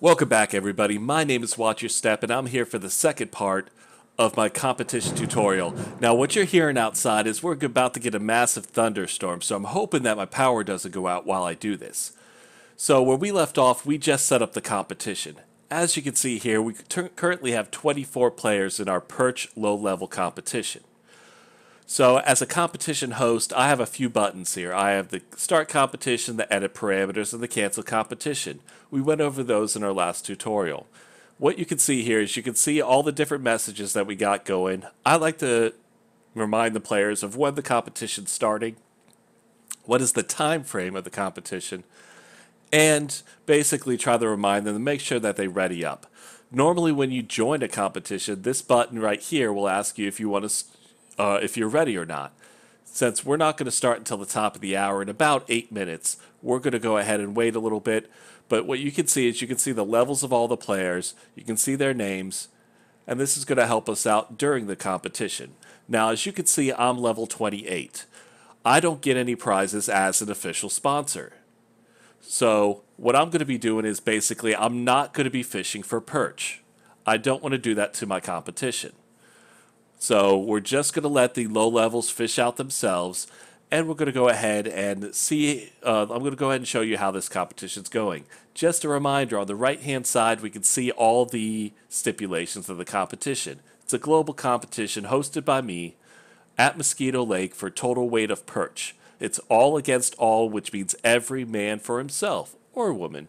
Welcome back, everybody. My name is Watchurstep, and I'm here for the second part of my competition tutorial. Now, what you're hearing outside is we're about to get a massive thunderstorm, so I'm hoping that my power doesn't go out while I do this. So where we left off, we just set up the competition. As you can see here, we currently have 24 players in our Perch low-level competition. So as a competition host, I have a few buttons here. I have the start competition, the edit parameters, and the cancel competition. We went over those in our last tutorial. What you can see here is you can see all the different messages that we got going. I like to remind the players of when the competition's starting, what is the time frame of the competition, and basically try to remind them to make sure that they ready up. Normally when you join a competition, this button right here will ask you if you want to if you're ready or not. Since we're not going to start until the top of the hour in about 8 minutes, we're going to go ahead and wait a little bit. But what you can see is you can see the levels of all the players, you can see their names, and this is going to help us out during the competition. Now, as you can see, I'm level 28. I don't get any prizes as an official sponsor. So what I'm going to be doing is basically I'm not going to be fishing for perch. I don't want to do that to my competition. So we're just going to let the low levels fish out themselves, and we're going to go ahead and see, I'm going to go ahead and show you how this competition's going. Just a reminder, on the right-hand side, we can see all the stipulations of the competition. It's a global competition hosted by me at Mosquito Lake for total weight of perch. It's all against all, which means every man for himself, or woman.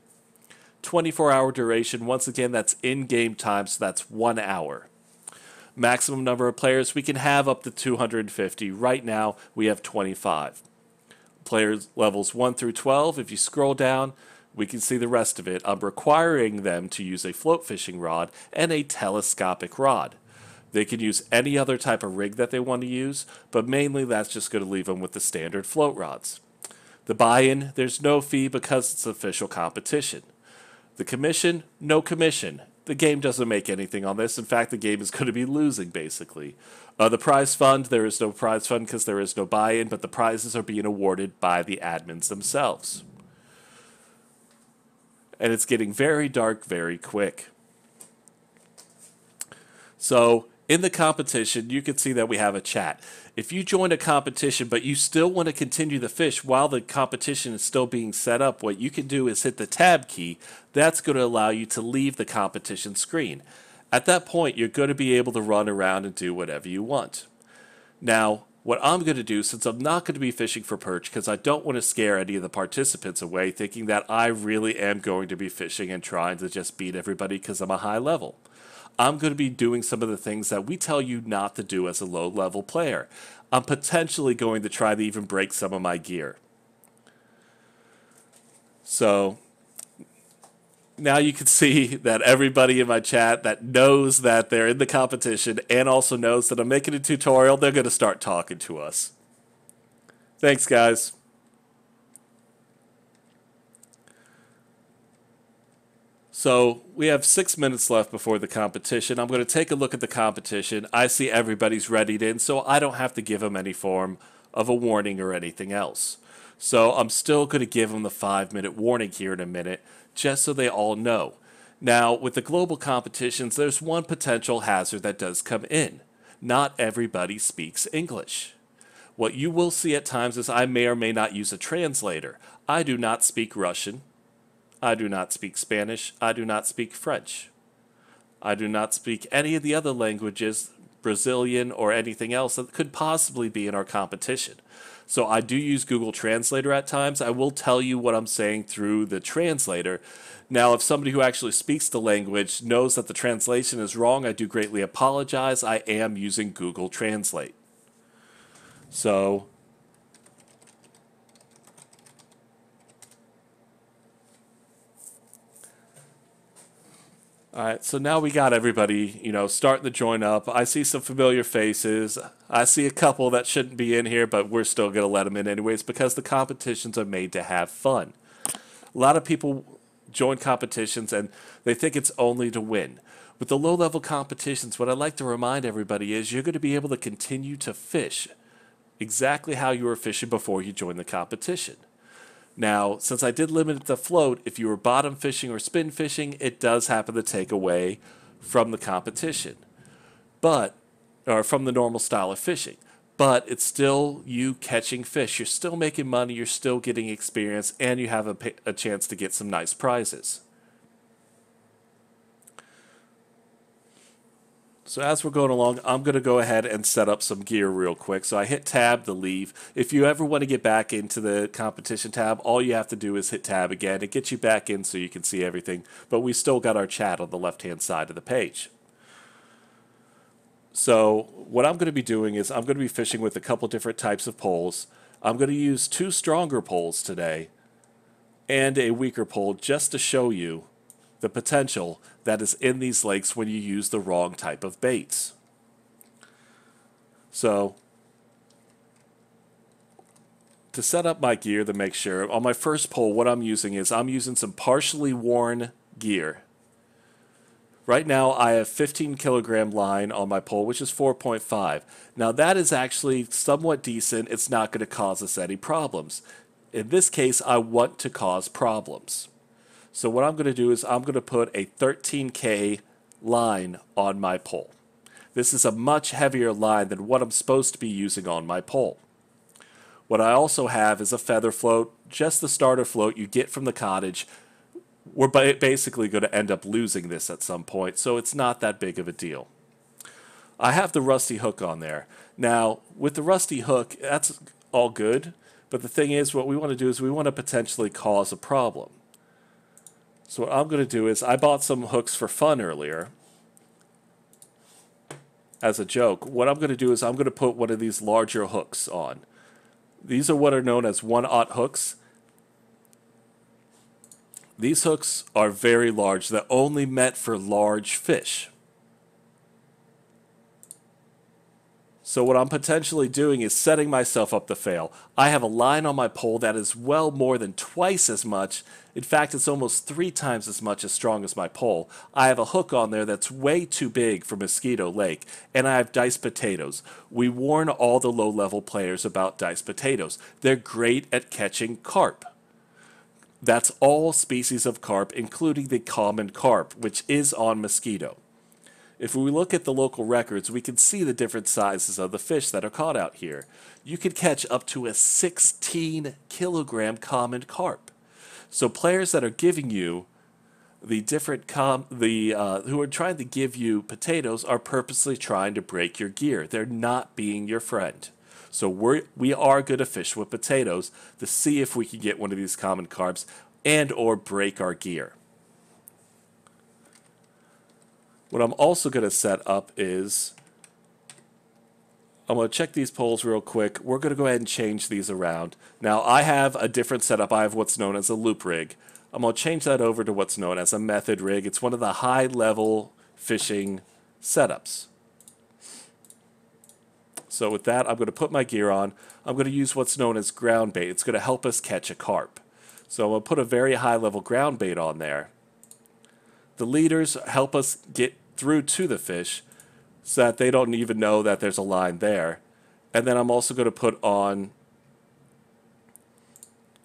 24-hour duration, once again, that's in-game time, so that's 1 hour. Maximum number of players, we can have up to 250. Right now, we have 25. Players levels 1 through 12, if you scroll down, we can see the rest of it. I'm requiring them to use a float fishing rod and a telescopic rod. They can use any other type of rig that they want to use, but mainly that's just going to leave them with the standard float rods. The buy-in, there's no fee because it's an official competition. The commission, no commission. The game doesn't make anything on this. In fact, the game is going to be losing, basically. The prize fund, there is no prize fund because there is no buy-in, but the prizes are being awarded by the admins themselves. And it's getting very dark very quick. So, in the competition, you can see that we have a chat. If you join a competition, but you still want to continue the fish while the competition is still being set up, what you can do is hit the tab key. That's going to allow you to leave the competition screen. At that point, you're going to be able to run around and do whatever you want. Now, what I'm going to do, since I'm not going to be fishing for perch, because I don't want to scare any of the participants away, thinking that I really am going to be fishing and trying to just beat everybody because I'm a high level. I'm going to be doing some of the things that we tell you not to do as a low-level player. I'm potentially going to try to even break some of my gear. So, now you can see that everybody in my chat that knows that they're in the competition and also knows that I'm making a tutorial, they're going to start talking to us. Thanks, guys. So we have 6 minutes left before the competition. I'm going to take a look at the competition. I see everybody's readied in, so I don't have to give them any form of a warning or anything else. So I'm still going to give them the 5-minute warning here in a minute, just so they all know. Now, with the global competitions, there's one potential hazard that does come in. Not everybody speaks English. What you will see at times is I may or may not use a translator. I do not speak Russian. I do not speak Spanish. I do not speak French. I do not speak any of the other languages, Brazilian or anything else that could possibly be in our competition. So I do use Google Translator at times. I will tell you what I'm saying through the translator. Now, if somebody who actually speaks the language knows that the translation is wrong, I do greatly apologize. I am using Google Translate. So all right, so now we got everybody, starting to join up. I see some familiar faces. I see a couple that shouldn't be in here, but we're still going to let them in anyways because the competitions are made to have fun. A lot of people join competitions and they think it's only to win. With the low-level competitions, what I'd like to remind everybody is you're going to be able to continue to fish exactly how you were fishing before you join the competition. Now, since I did limit it to float, if you were bottom fishing or spin fishing, it does happen to take away from the competition, but or from the normal style of fishing. But it's still you catching fish. You're still making money. You're still getting experience, and you have a chance to get some nice prizes. So as we're going along, I'm going to go ahead and set up some gear real quick. So I hit tab to leave. If you ever want to get back into the competition tab, all you have to do is hit tab again. It gets you back in so you can see everything. But we still got our chat on the left-hand side of the page. So what I'm going to be doing is I'm going to be fishing with a couple different types of poles. I'm going to use 2 stronger poles today and a weaker pole just to show you the potential that is in these lakes when you use the wrong type of baits. So to set up my gear to make sure, on my first pole what I'm using is I'm using some partially worn gear. Right now I have 15 kilogram line on my pole, which is 4.5. Now that is actually somewhat decent. It's not going to cause us any problems. In this case, I want to cause problems. So what I'm going to do is I'm going to put a 13K line on my pole. This is a much heavier line than what I'm supposed to be using on my pole. What I also have is a feather float, just the starter float you get from the cottage. We're basically going to end up losing this at some point, so it's not that big of a deal. I have the rusty hook on there. Now, with the rusty hook, that's all good, but the thing is, what we want to do is we want to potentially cause a problem. So what I'm going to do is I bought some hooks for fun earlier as a joke. What I'm going to do is I'm going to put one of these larger hooks on. These are what are known as 1/0 hooks. These hooks are very large. They're only meant for large fish. So what I'm potentially doing is setting myself up to fail. I have a line on my pole that is well more than twice as much. In fact, it's almost 3 times as much as strong as my pole. I have a hook on there that's way too big for Mosquito Lake, and I have diced potatoes. We warn all the low-level players about diced potatoes. They're great at catching carp. That's all species of carp, including the common carp, which is on Mosquito. If we look at the local records, we can see the different sizes of the fish that are caught out here. You could catch up to a 16 kilogram common carp. So players that are giving you the different who are trying to give you potatoes are purposely trying to break your gear. They're not being your friend. So we are going to fish with potatoes to see if we can get one of these common carps and or break our gear. What I'm also going to set up is I'm going to check these poles real quick. We're going to go ahead and change these around. Now I have a different setup. I have what's known as a loop rig. I'm going to change that over to what's known as a method rig. It's one of the high-level fishing setups. So with that, I'm going to put my gear on. I'm going to use what's known as ground bait. It's going to help us catch a carp. So I'm going to put a very high-level ground bait on there. The leaders help us get through to the fish so that they don't even know that there's a line there. And then I'm also going to put on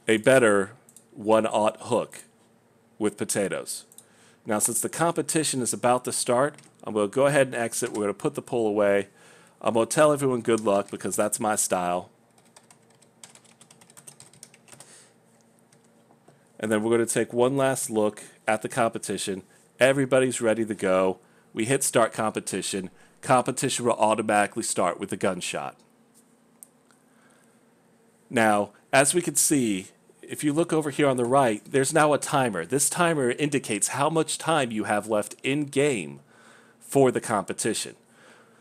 a better 1/0 hook with potatoes. Now, since the competition is about to start, I'm going to go ahead and exit. We're going to put the pole away. I'm going to tell everyone good luck because that's my style. And then we're going to take one last look at the competition. Everybody's ready to go. We hit start competition. Competition will automatically start with a gunshot. Now, as we can see, if you look over here on the right, there's now a timer. This timer indicates how much time you have left in game for the competition.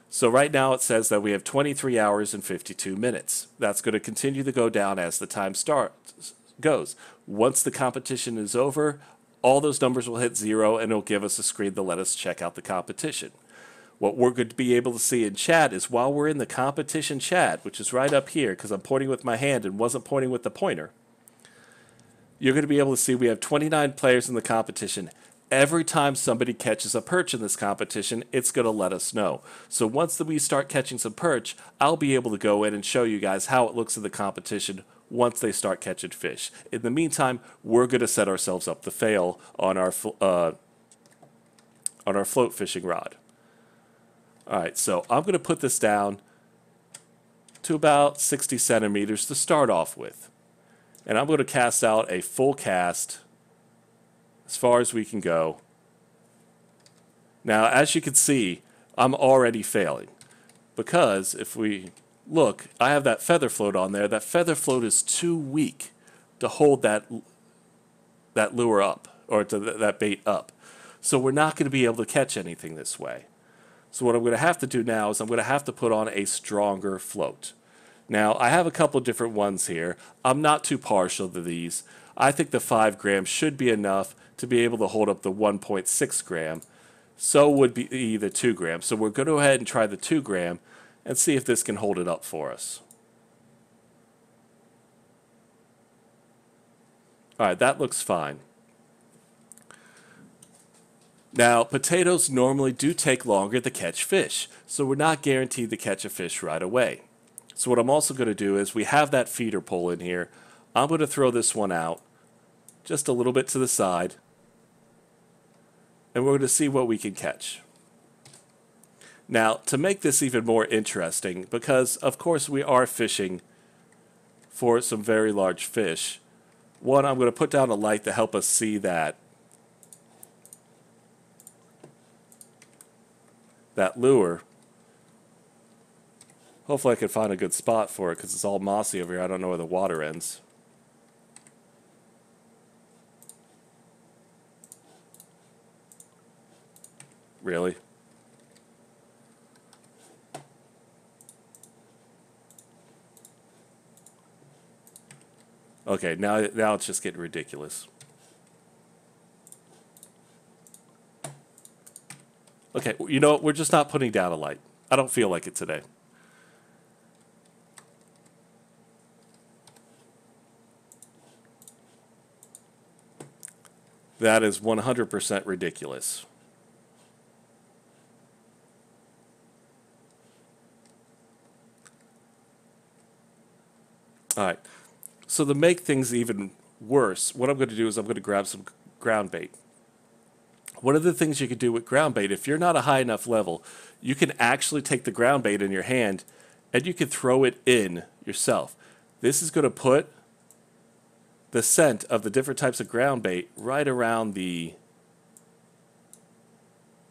So right now it says that we have 23 hours and 52 minutes. That's going to continue to go down as the time goes. Once the competition is over, all those numbers will hit 0 and it'll give us a screen to let us check out the competition. What we're going to be able to see in chat is while we're in the competition chat, which is right up here because I'm pointing with my hand and wasn't pointing with the pointer, you're going to be able to see we have 29 players in the competition. Every time somebody catches a perch in this competition, it's going to let us know. So once we start catching some perch, I'll be able to go in and show you guys how it looks in the competition once they start catching fish. In the meantime, we're going to set ourselves up to fail on our float fishing rod. All right, so I'm going to put this down to about 60 centimeters to start off with. And I'm going to cast out a full cast as far as we can go. Now, as you can see, I'm already failing because if we look, I have that feather float on there. That feather float is too weak to hold that lure up, or that bait up. So we're not going to be able to catch anything this way. So what I'm going to have to do now is I'm going to have to put on a stronger float. Now, I have a couple of different ones here. I'm not too partial to these. I think the 5 grams should be enough to be able to hold up the 1.6 gram. So would be the 2 grams. So we're going to go ahead and try the 2 gram and see if this can hold it up for us. All right, that looks fine. Now, potatoes normally do take longer to catch fish, so we're not guaranteed to catch a fish right away. So what I'm also going to do is we have that feeder pole in here. I'm going to throw this one out just a little bit to the side, and we're going to see what we can catch. Now, to make this even more interesting, because of course we are fishing for some very large fish, one, I'm going to put down a light to help us see that lure. Hopefully I can find a good spot for it because it's all mossy over here. I don't know where the water ends. Really? Okay, now it's just getting ridiculous. Okay, you know what? We're just not putting down a light. I don't feel like it today. That is 100% ridiculous. All right. So to make things even worse, what I'm going to do is I'm going to grab some ground bait. One of the things you can do with ground bait, if you're not a high enough level, you can actually take the ground bait in your hand and you can throw it in yourself. This is going to put the scent of the different types of ground bait right around the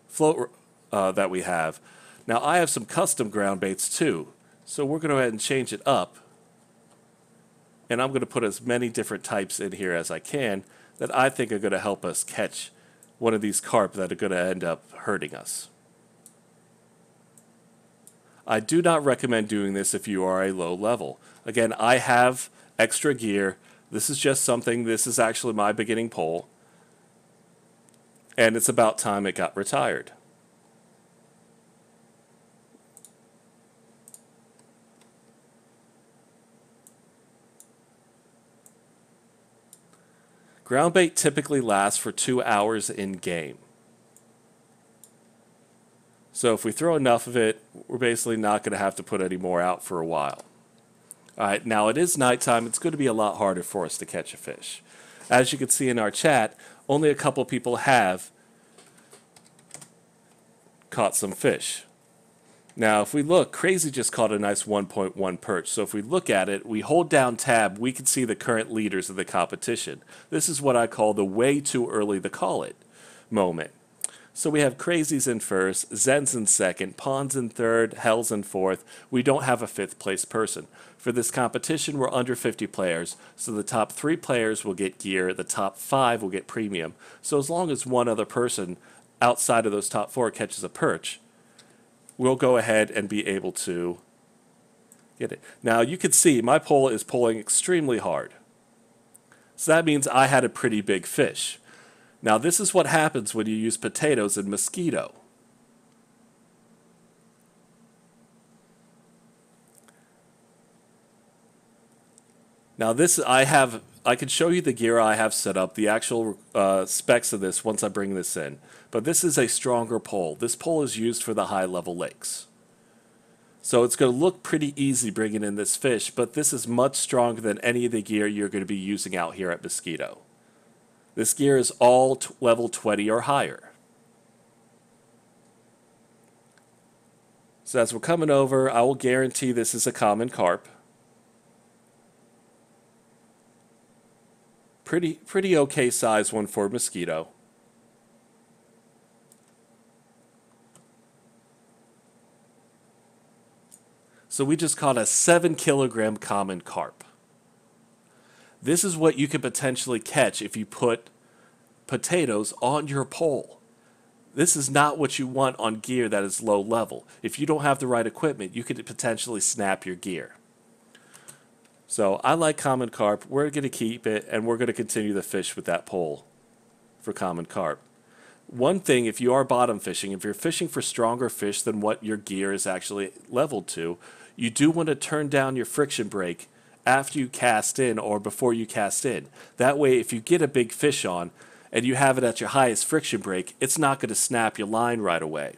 float that we have. Now I have some custom ground baits too, so we're going to go ahead and change it up. And I'm going to put as many different types in here as I can that I think are going to help us catch one of these carp that are going to end up hurting us. I do not recommend doing this if you are a low level. Again, I have extra gear. This is just something, this is actually my beginning pole. And it's about time it got retired. Ground bait typically lasts for 2 hours in game. So if we throw enough of it, we're basically not going to have to put any more out for a while. All right, now it is nighttime. It's going to be a lot harder for us to catch a fish. As you can see in our chat, only a couple people have caught some fish. Now, if we look, Crazy just caught a nice 1.1 perch. So if we look at it, we hold down tab, we can see the current leaders of the competition. This is what I call the way too early to call it moment. So we have Crazies in first, Zen's in second, Pawns in third, Hell's in fourth. We don't have a fifth place person. For this competition, we're under 50 players, so the top 3 players will get gear, the top 5 will get premium. So as long as one other person outside of those top 4 catches a perch, we'll go ahead and be able to get it. Now you can see my pole is pulling extremely hard. So that means I had a pretty big fish. Now this is what happens when you use potatoes and mosquito. Now this I can show you the gear I have set up, the actual specs of this once I bring this in. But this is a stronger pole. This pole is used for the high level lakes. So it's going to look pretty easy bringing in this fish, but this is much stronger than any of the gear you're going to be using out here at Mosquito. This gear is all level 20 or higher. So as we're coming over, I will guarantee this is a common carp. Pretty okay size one for Mosquito. So we just caught a 7-kilogram common carp. This is what you could potentially catch if you put potatoes on your pole. This is not what you want on gear that is low level. If you don't have the right equipment, you could potentially snap your gear. So I like common carp. We're going to keep it, and we're going to continue to fish with that pole for common carp. One thing, if you are bottom fishing, if you're fishing for stronger fish than what your gear is actually leveled to, you do want to turn down your friction brake after you cast in or before you cast in. That way, if you get a big fish on and you have it at your highest friction brake, it's not going to snap your line right away.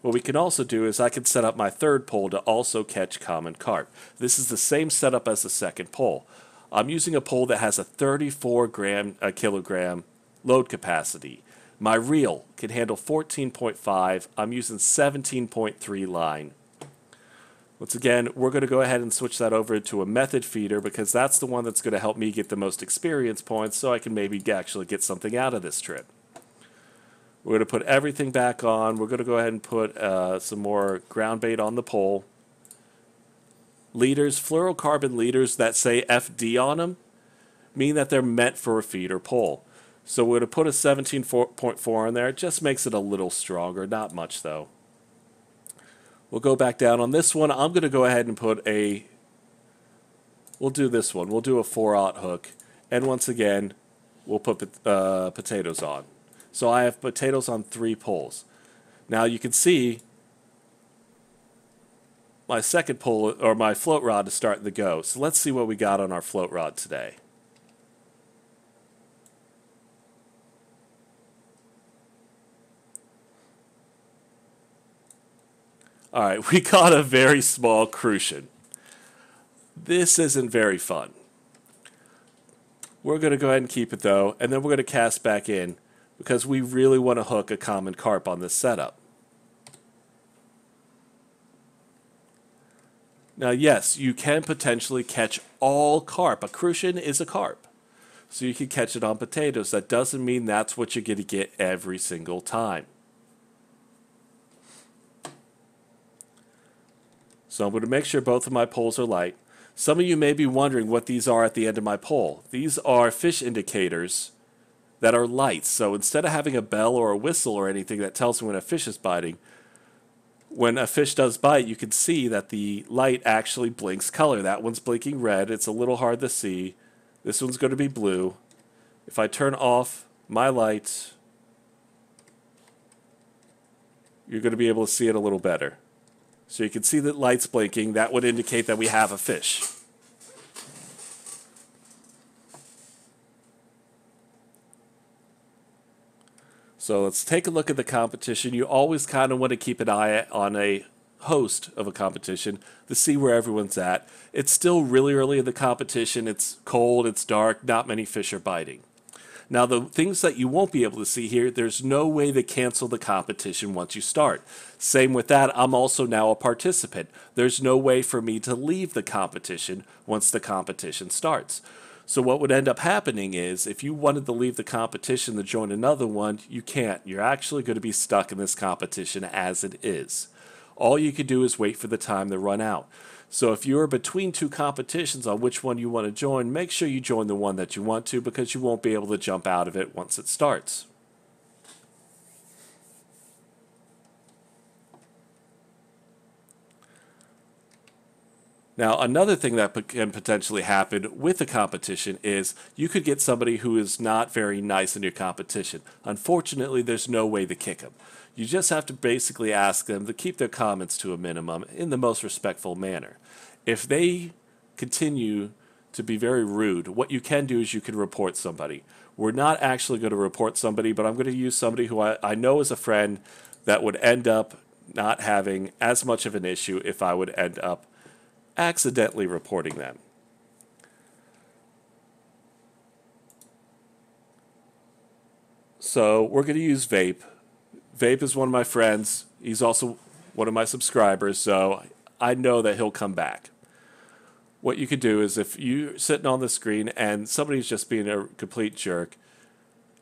What we can also do is I can set up my third pole to also catch common carp. This is the same setup as the second pole. I'm using a pole that has a 34 kilogram load capacity. My reel can handle 14.5. I'm using 17.3 line. Once again, we're going to go ahead and switch that over to a method feeder because that's the one that's going to help me get the most experience points so I can maybe actually get something out of this trip. We're going to put everything back on. We're going to go ahead and put some more ground bait on the pole. Leaders, fluorocarbon leaders that say FD on them mean that they're meant for a feeder pole. So we're going to put a 17.4 in there. It just makes it a little stronger, not much though. We'll go back down on this one. I'm going to go ahead and put we'll do this one. We'll do a 4/0 hook. And once again, we'll put potatoes on. So I have potatoes on 3 poles. Now you can see my second pole, or my float rod, is starting to go. So let's see what we got on our float rod today. All right, we caught a very small crucian. This isn't very fun. We're going to go ahead and keep it though, and then we're going to cast back in because we really want to hook a common carp on this setup. Now, yes, you can potentially catch all carp. A crucian is a carp. So you can catch it on potatoes. That doesn't mean that's what you're going to get every single time. So I'm going to make sure both of my poles are light. Some of you may be wondering what these are at the end of my pole. These are fish indicators that are lights. So instead of having a bell or a whistle or anything that tells me when a fish is biting, when a fish does bite, you can see that the light actually blinks color. That one's blinking red. It's a little hard to see. This one's going to be blue. If I turn off my lights, you're going to be able to see it a little better. So you can see the lights blinking. That would indicate that we have a fish. So let's take a look at the competition. You always kind of want to keep an eye on a host of a competition to see where everyone's at. It's still really early in the competition. It's cold, it's dark, not many fish are biting. Now, the things that you won't be able to see here, there's no way to cancel the competition once you start. Same with that, I'm also now a participant. There's no way for me to leave the competition once the competition starts. So what would end up happening is, if you wanted to leave the competition to join another one, you can't. You're actually going to be stuck in this competition as it is. All you can do is wait for the time to run out. So if you're between 2 competitions on which one you want to join, make sure you join the one that you want to, because you won't be able to jump out of it once it starts. Now, another thing that can potentially happen with the competition is you could get somebody who is not very nice in your competition. Unfortunately, there's no way to kick them. You just have to basically ask them to keep their comments to a minimum in the most respectful manner. If they continue to be very rude, what you can do is you can report somebody. We're not actually going to report somebody, but I'm going to use somebody who I know is a friend that would end up not having as much of an issue if I would end up accidentally reporting them. So we're going to use Vape. Vape is one of my friends. He's also one of my subscribers, so I know that he'll come back. What you could do is if you're sitting on the screen and somebody's just being a complete jerk,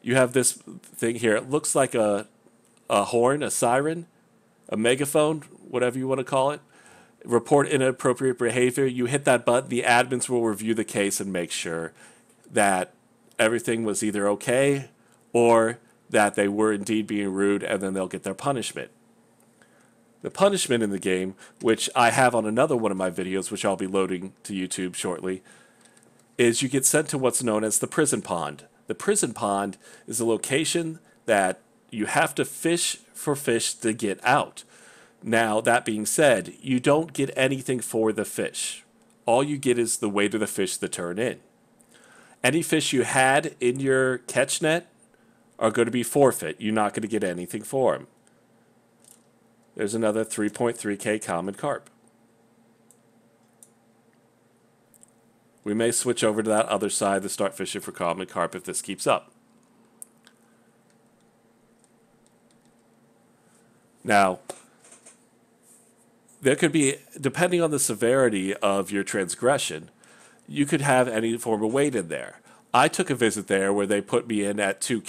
you have this thing here. It looks like a horn, a siren, a megaphone, whatever you want to call it. Report inappropriate behavior. You hit that button, the admins will review the case and make sure that everything was either okay or that they were indeed being rude, and then they'll get their punishment. The punishment in the game, which I have on another one of my videos, which I'll be loading to YouTube shortly, is you get sent to what's known as the prison pond. The prison pond is a location that you have to fish for fish to get out. Now, that being said, you don't get anything for the fish. All you get is the weight of the fish to turn in. Any fish you had in your catch net are going to be forfeit. You're not going to get anything for them. There's another 3.3K common carp. We may switch over to that other side to start fishing for common carp if this keeps up. Now, there could be, depending on the severity of your transgression, you could have any form of weight in there. I took a visit there where they put me in at 2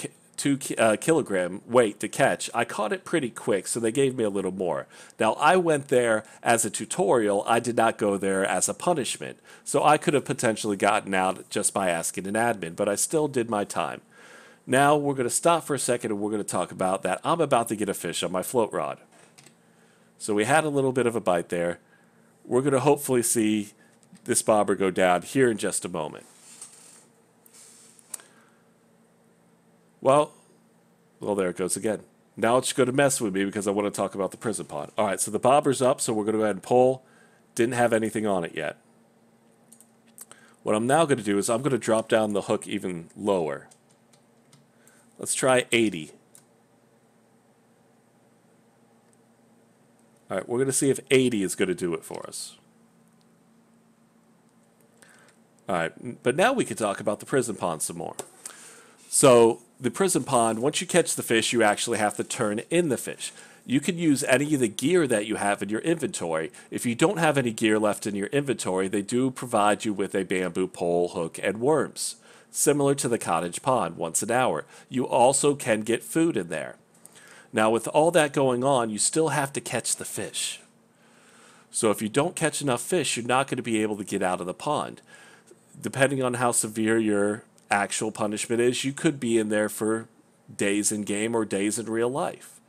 kilogram weight to catch. I caught it pretty quick, so they gave me a little more. Now, I went there as a tutorial. I did not go there as a punishment. So I could have potentially gotten out just by asking an admin, but I still did my time. Now, we're going to stop for a second and we're going to talk about that. I'm about to get a fish on my float rod. So we had a little bit of a bite there. We're going to hopefully see this bobber go down here in just a moment. Well, there it goes again. Now it's going to mess with me because I want to talk about the prison pond. All right, so the bobber's up, so we're going to go ahead and pull. Didn't have anything on it yet. What I'm now going to do is I'm going to drop down the hook even lower. Let's try 80. All right, we're going to see if 80 is going to do it for us. All right, but now we can talk about the prison pond some more. So the prison pond, once you catch the fish, you actually have to turn in the fish. You can use any of the gear that you have in your inventory. If you don't have any gear left in your inventory, they do provide you with a bamboo pole, hook, and worms, similar to the cottage pond, once an hour. You also can get food in there. Now, with all that going on, you still have to catch the fish. So if you don't catch enough fish, you're not going to be able to get out of the pond. Depending on how severe your actual punishment is, you could be in there for days in game or days in real life.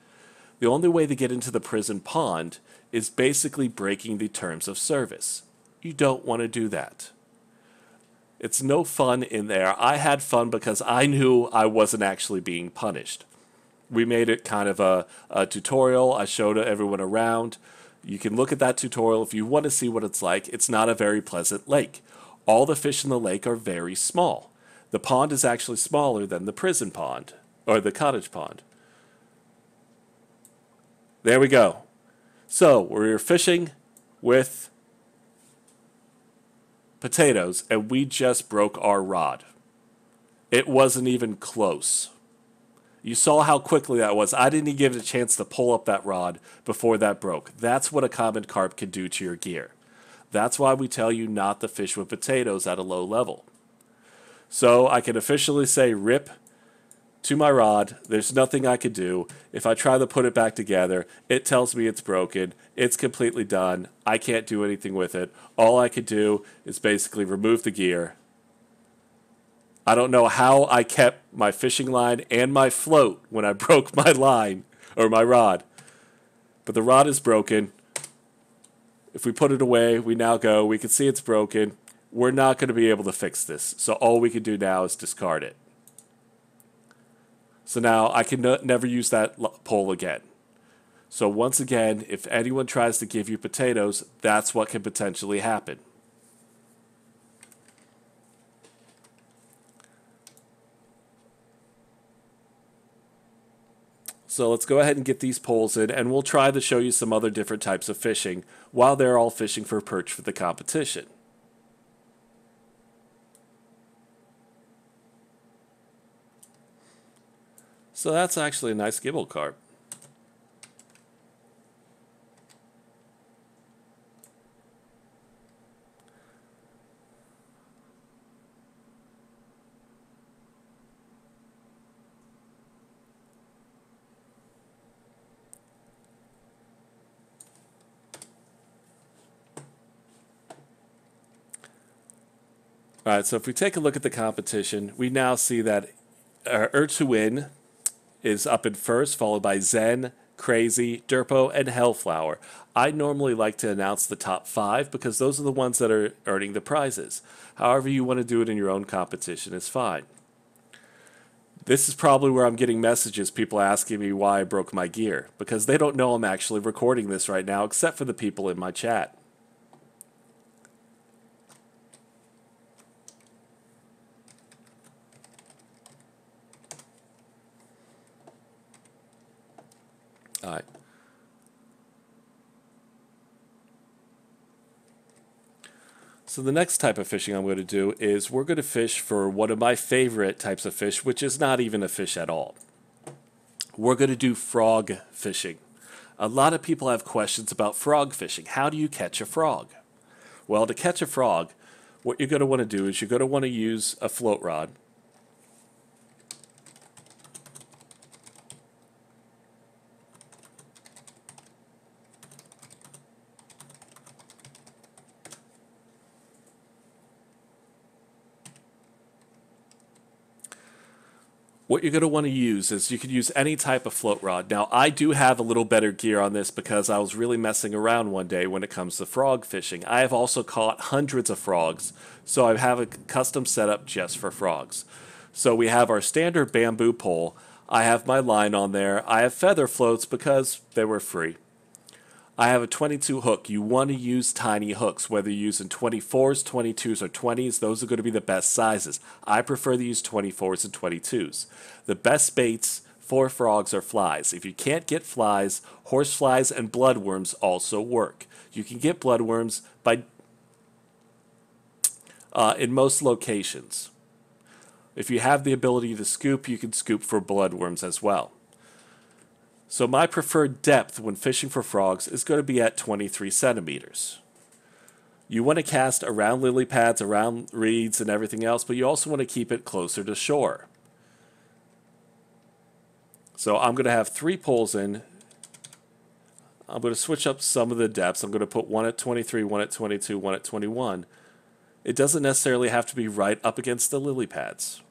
The only way to get into the prison pond is basically breaking the terms of service. You don't want to do that. It's no fun in there. I had fun because I knew I wasn't actually being punished. We made it kind of a tutorial. I showed everyone around. You can look at that tutorial if you want to see what it's like. It's not a very pleasant lake. All the fish in the lake are very small. The pond is actually smaller than the prison pond, or the cottage pond. There we go. So, we're fishing with potatoes, and we just broke our rod. It wasn't even close. You saw how quickly that was. I didn't even give it a chance to pull up that rod before that broke. That's what a common carp can do to your gear. That's why we tell you not to fish with potatoes at a low level. So I can officially say rip to my rod. There's nothing I could do. If I try to put it back together, it tells me it's broken. It's completely done. I can't do anything with it. All I could do is basically remove the gear. I don't know how I kept my fishing line and my float when I broke my line or my rod. But the rod is broken. If we put it away, we now go. We can see it's broken. We're not going to be able to fix this. So all we can do now is discard it. So now I can never use that pole again. So once again, if anyone tries to give you potatoes, that's what can potentially happen. So let's go ahead and get these poles in, and we'll try to show you some other different types of fishing while they're all fishing for perch for the competition. So that's actually a nice gibble carp. All right, so if we take a look at the competition, we now see that Ertuin is up in first, followed by Zen, Crazy, Durpo, and Hellflower. I normally like to announce the top 5 because those are the ones that are earning the prizes. However you want to do it in your own competition is fine. This is probably where I'm getting messages, people asking me why I broke my gear, because they don't know I'm actually recording this right now, except for the people in my chat. All right. So the next type of fishing I'm going to do is we're going to fish for one of my favorite types of fish, which is not even a fish at all. We're going to do frog fishing. A lot of people have questions about frog fishing. How do you catch a frog? Well, to catch a frog, what you're going to want to do is you're going to want to use a float rod. What you're going to want to use is you can use any type of float rod. Now, I do have a little better gear on this because I was really messing around one day when it comes to frog fishing. I have also caught hundreds of frogs, so I have a custom setup just for frogs. So we have our standard bamboo pole. I have my line on there. I have feather floats because they were free. I have a 22 hook. You want to use tiny hooks, whether you're using 24s, 22s, or 20s. Those are going to be the best sizes. I prefer to use 24s and 22s. The best baits for frogs are flies. If you can't get flies, horseflies and bloodworms also work. You can get bloodworms by in most locations. If you have the ability to scoop, you can scoop for bloodworms as well. So my preferred depth when fishing for frogs is going to be at 23 centimeters. You want to cast around lily pads, around reeds and everything else, but you also want to keep it closer to shore. So I'm going to have 3 poles in. I'm going to switch up some of the depths. I'm going to put one at 23, one at 22, one at 21. It doesn't necessarily have to be right up against the lily pads.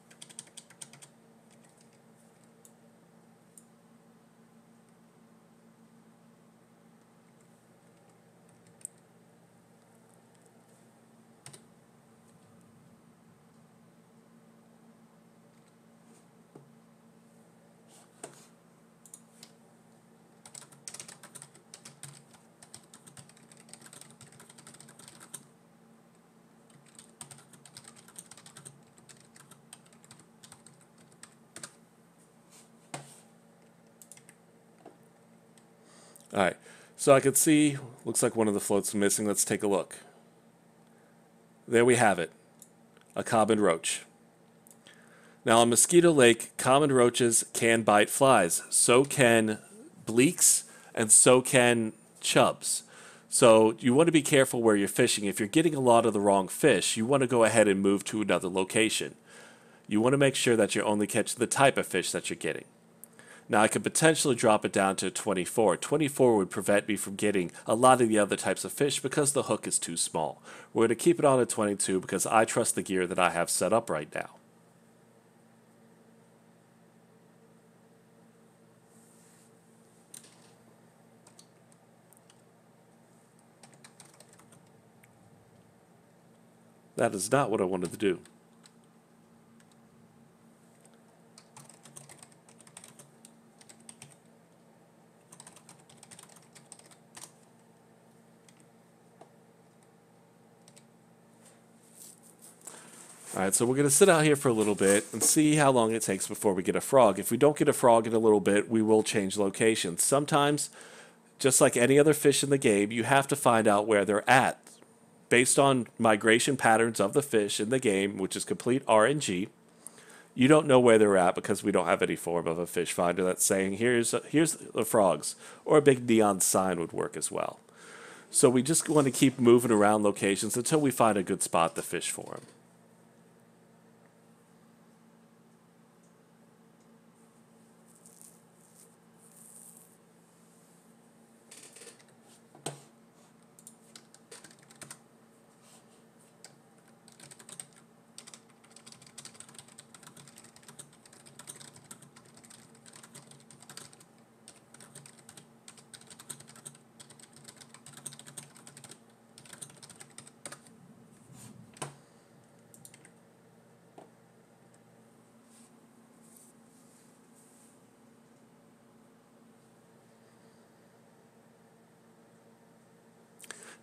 All right, so I can see, looks like one of the floats is missing. Let's take a look. There we have it, a common roach. Now on Mosquito Lake, common roaches can bite flies. So can bleaks and so can chubs. So you want to be careful where you're fishing. If you're getting a lot of the wrong fish, you want to go ahead and move to another location. You want to make sure that you're only catching the type of fish that you're getting. Now I could potentially drop it down to 24. 24 would prevent me from getting a lot of the other types of fish because the hook is too small. We're going to keep it on at 22 because I trust the gear that I have set up right now. That is not what I wanted to do. All right, so we're going to sit out here for a little bit and see how long it takes before we get a frog. If we don't get a frog in a little bit, we will change locations. Sometimes, just like any other fish in the game, you have to find out where they're at. Based on migration patterns of the fish in the game, which is complete RNG, you don't know where they're at because we don't have any form of a fish finder that's saying, here's the frogs. Or a big neon sign would work as well. So we just want to keep moving around locations until we find a good spot to fish for them.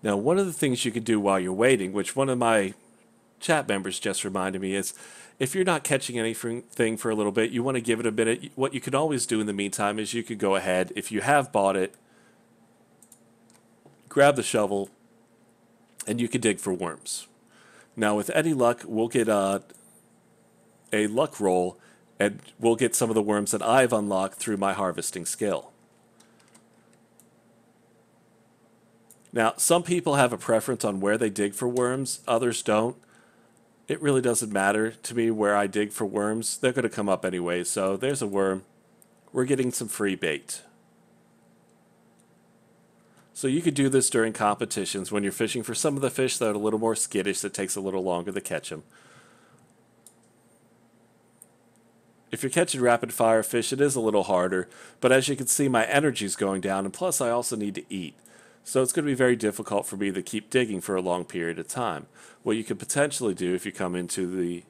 Now, one of the things you can do while you're waiting, which one of my chat members just reminded me, is if you're not catching anything for a little bit, you want to give it a minute. What you can always do in the meantime is you could go ahead, if you have bought it, grab the shovel, and you can dig for worms. Now, with any luck, we'll get a luck roll, and we'll get some of the worms that I've unlocked through my harvesting skill. Now, some people have a preference on where they dig for worms, others don't. It really doesn't matter to me where I dig for worms. They're going to come up anyway, so there's a worm. We're getting some free bait. So you could do this during competitions when you're fishing for some of the fish that are a little more skittish, that takes a little longer to catch them. If you're catching rapid fire fish, it is a little harder, but as you can see, my energy's going down, and plus I also need to eat. So it's going to be very difficult for me to keep digging for a long period of time. What you could potentially do if you come into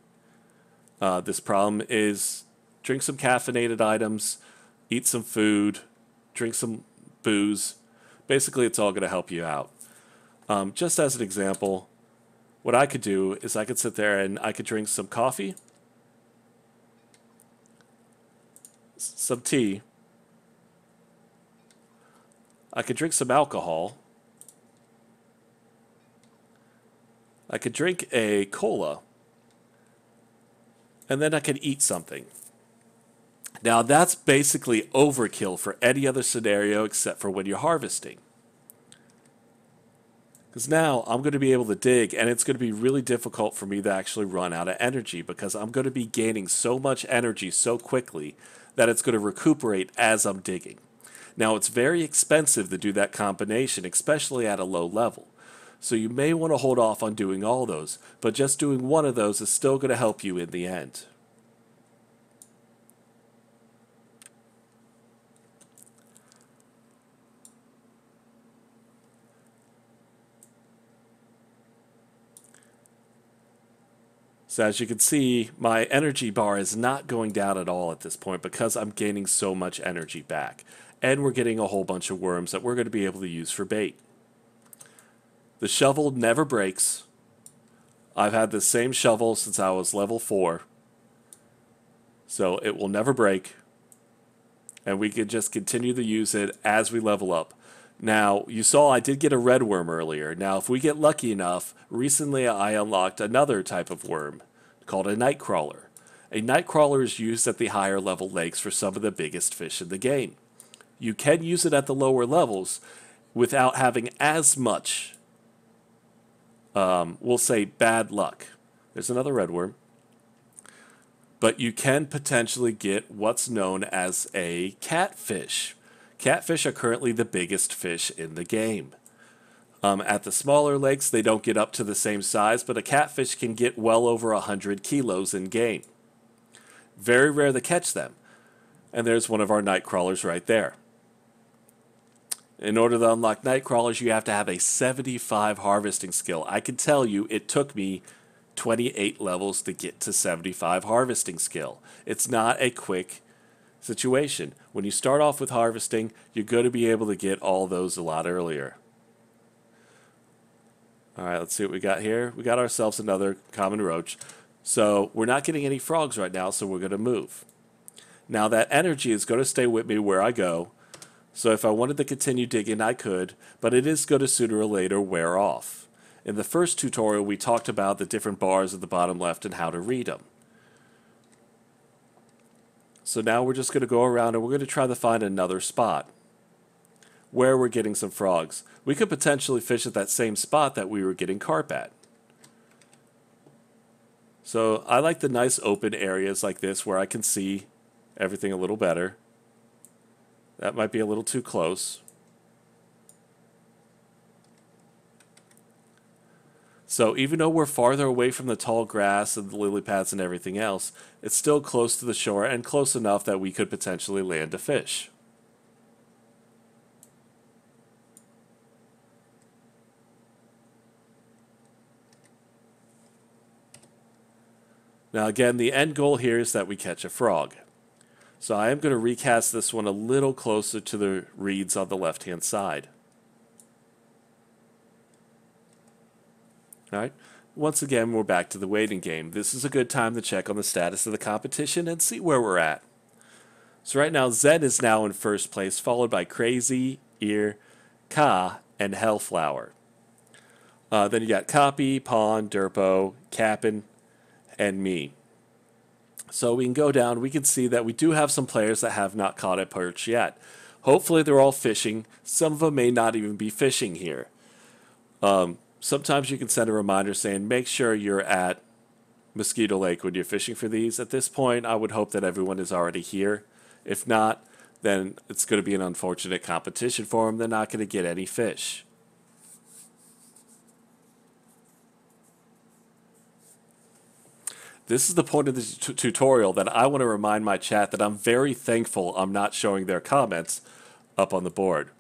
this problem is drink some caffeinated items, eat some food, drink some booze. Basically, it's all going to help you out. Just as an example, what I could do is I could sit there and I could drink some coffee, some tea, I could drink some alcohol. I could drink a cola. And then I could eat something. Now that's basically overkill for any other scenario except for when you're harvesting. Because now I'm going to be able to dig, and it's going to be really difficult for me to actually run out of energy because I'm going to be gaining so much energy so quickly that it's going to recuperate as I'm digging. Now, it's very expensive to do that combination, especially at a low level. So you may want to hold off on doing all those, but just doing one of those is still going to help you in the end. So as you can see, my energy bar is not going down at all at this point because I'm gaining so much energy back. And we're getting a whole bunch of worms that we're going to be able to use for bait. The shovel never breaks. I've had the same shovel since I was level 4. So it will never break. And we can just continue to use it as we level up. Now, you saw I did get a red worm earlier. Now, if we get lucky enough, recently I unlocked another type of worm called a night crawler. A night crawler is used at the higher level lakes for some of the biggest fish in the game. You can use it at the lower levels without having as much, we'll say, bad luck. There's another red worm. But you can potentially get what's known as a catfish. Catfish are currently the biggest fish in the game. At the smaller lakes, they don't get up to the same size, but a catfish can get well over 100 kilos in game. Very rare to catch them. And there's one of our night crawlers right there. In order to unlock night crawlers, you have to have a 75 harvesting skill. I can tell you it took me 28 levels to get to 75 harvesting skill. It's not a quick situation. When you start off with harvesting, you're going to be able to get all those a lot earlier. All right, let's see what we got here. We got ourselves another common roach. So we're not getting any frogs right now, so we're going to move. Now that energy is going to stay with me where I go. So if I wanted to continue digging, I could, but it is going to sooner or later wear off. In the first tutorial, we talked about the different bars at the bottom left and how to read them. So now we're just going to go around and we're going to try to find another spot where we're getting some frogs. We could potentially fish at that same spot that we were getting carp at. So I like the nice open areas like this where I can see everything a little better. That might be a little too close. So even though we're farther away from the tall grass and the lily pads and everything else, it's still close to the shore and close enough that we could potentially land a fish. Now again, the end goal here is that we catch a frog. So I am going to recast this one a little closer to the reeds on the left-hand side. All right. Once again, we're back to the waiting game. This is a good time to check on the status of the competition and see where we're at. So right now, Zen is now in first place, followed by Crazy, Ear, Ka, and Hellflower. Then you got Copy, Pawn, Derpo, Cap'n, and me. So we can go down, we can see that we do have some players that have not caught a perch yet. Hopefully they're all fishing. Some of them may not even be fishing here. Sometimes you can send a reminder saying, make sure you're at Mosquito Lake when you're fishing for these. At this point, I would hope that everyone is already here. If not, then it's going to be an unfortunate competition for them. They're not going to get any fish. This is the point of this tutorial that I want to remind my chat that I'm very thankful I'm not showing their comments up on the board.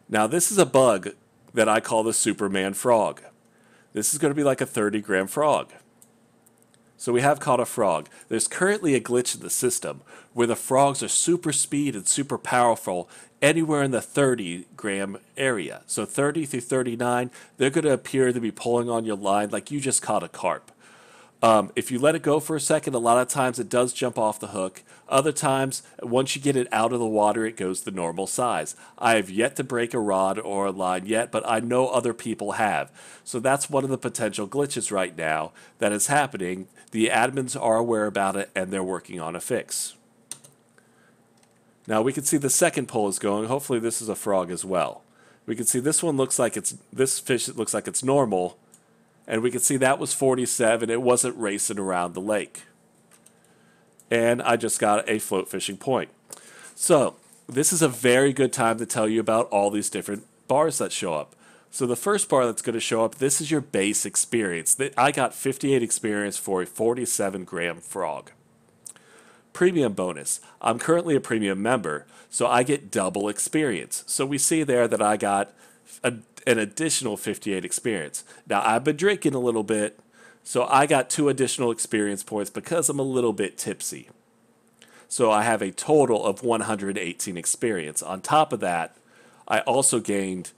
Now, this is a bug that I call the Superman frog. This is going to be like a 30-gram frog. So we have caught a frog. There's currently a glitch in the system where the frogs are super speed and super powerful anywhere in the 30-gram area. So 30 through 39, they're going to appear to be pulling on your line like you just caught a carp. If you let it go for a second, a lot of times it does jump off the hook. Other times, once you get it out of the water, it goes the normal size. I have yet to break a rod or a line yet, but I know other people have. So that's one of the potential glitches right now that is happening. The admins are aware about it, and they're working on a fix. Now we can see the second pull is going. Hopefully this is a frog as well. We can see this one looks like this fish looks like it's normal. And we can see that was 47. It wasn't racing around the lake. And I just got a float fishing point. So this is a very good time to tell you about all these different bars that show up. So the first bar that's going to show up, this is your base experience. I got 58 experience for a 47-gram frog. Premium bonus. I'm currently a premium member, so I get double experience. So we see there that I got an additional 58 experience. Now, I've been drinking a little bit, so I got 2 additional experience points because I'm a little bit tipsy. So I have a total of 118 experience. On top of that, I also gained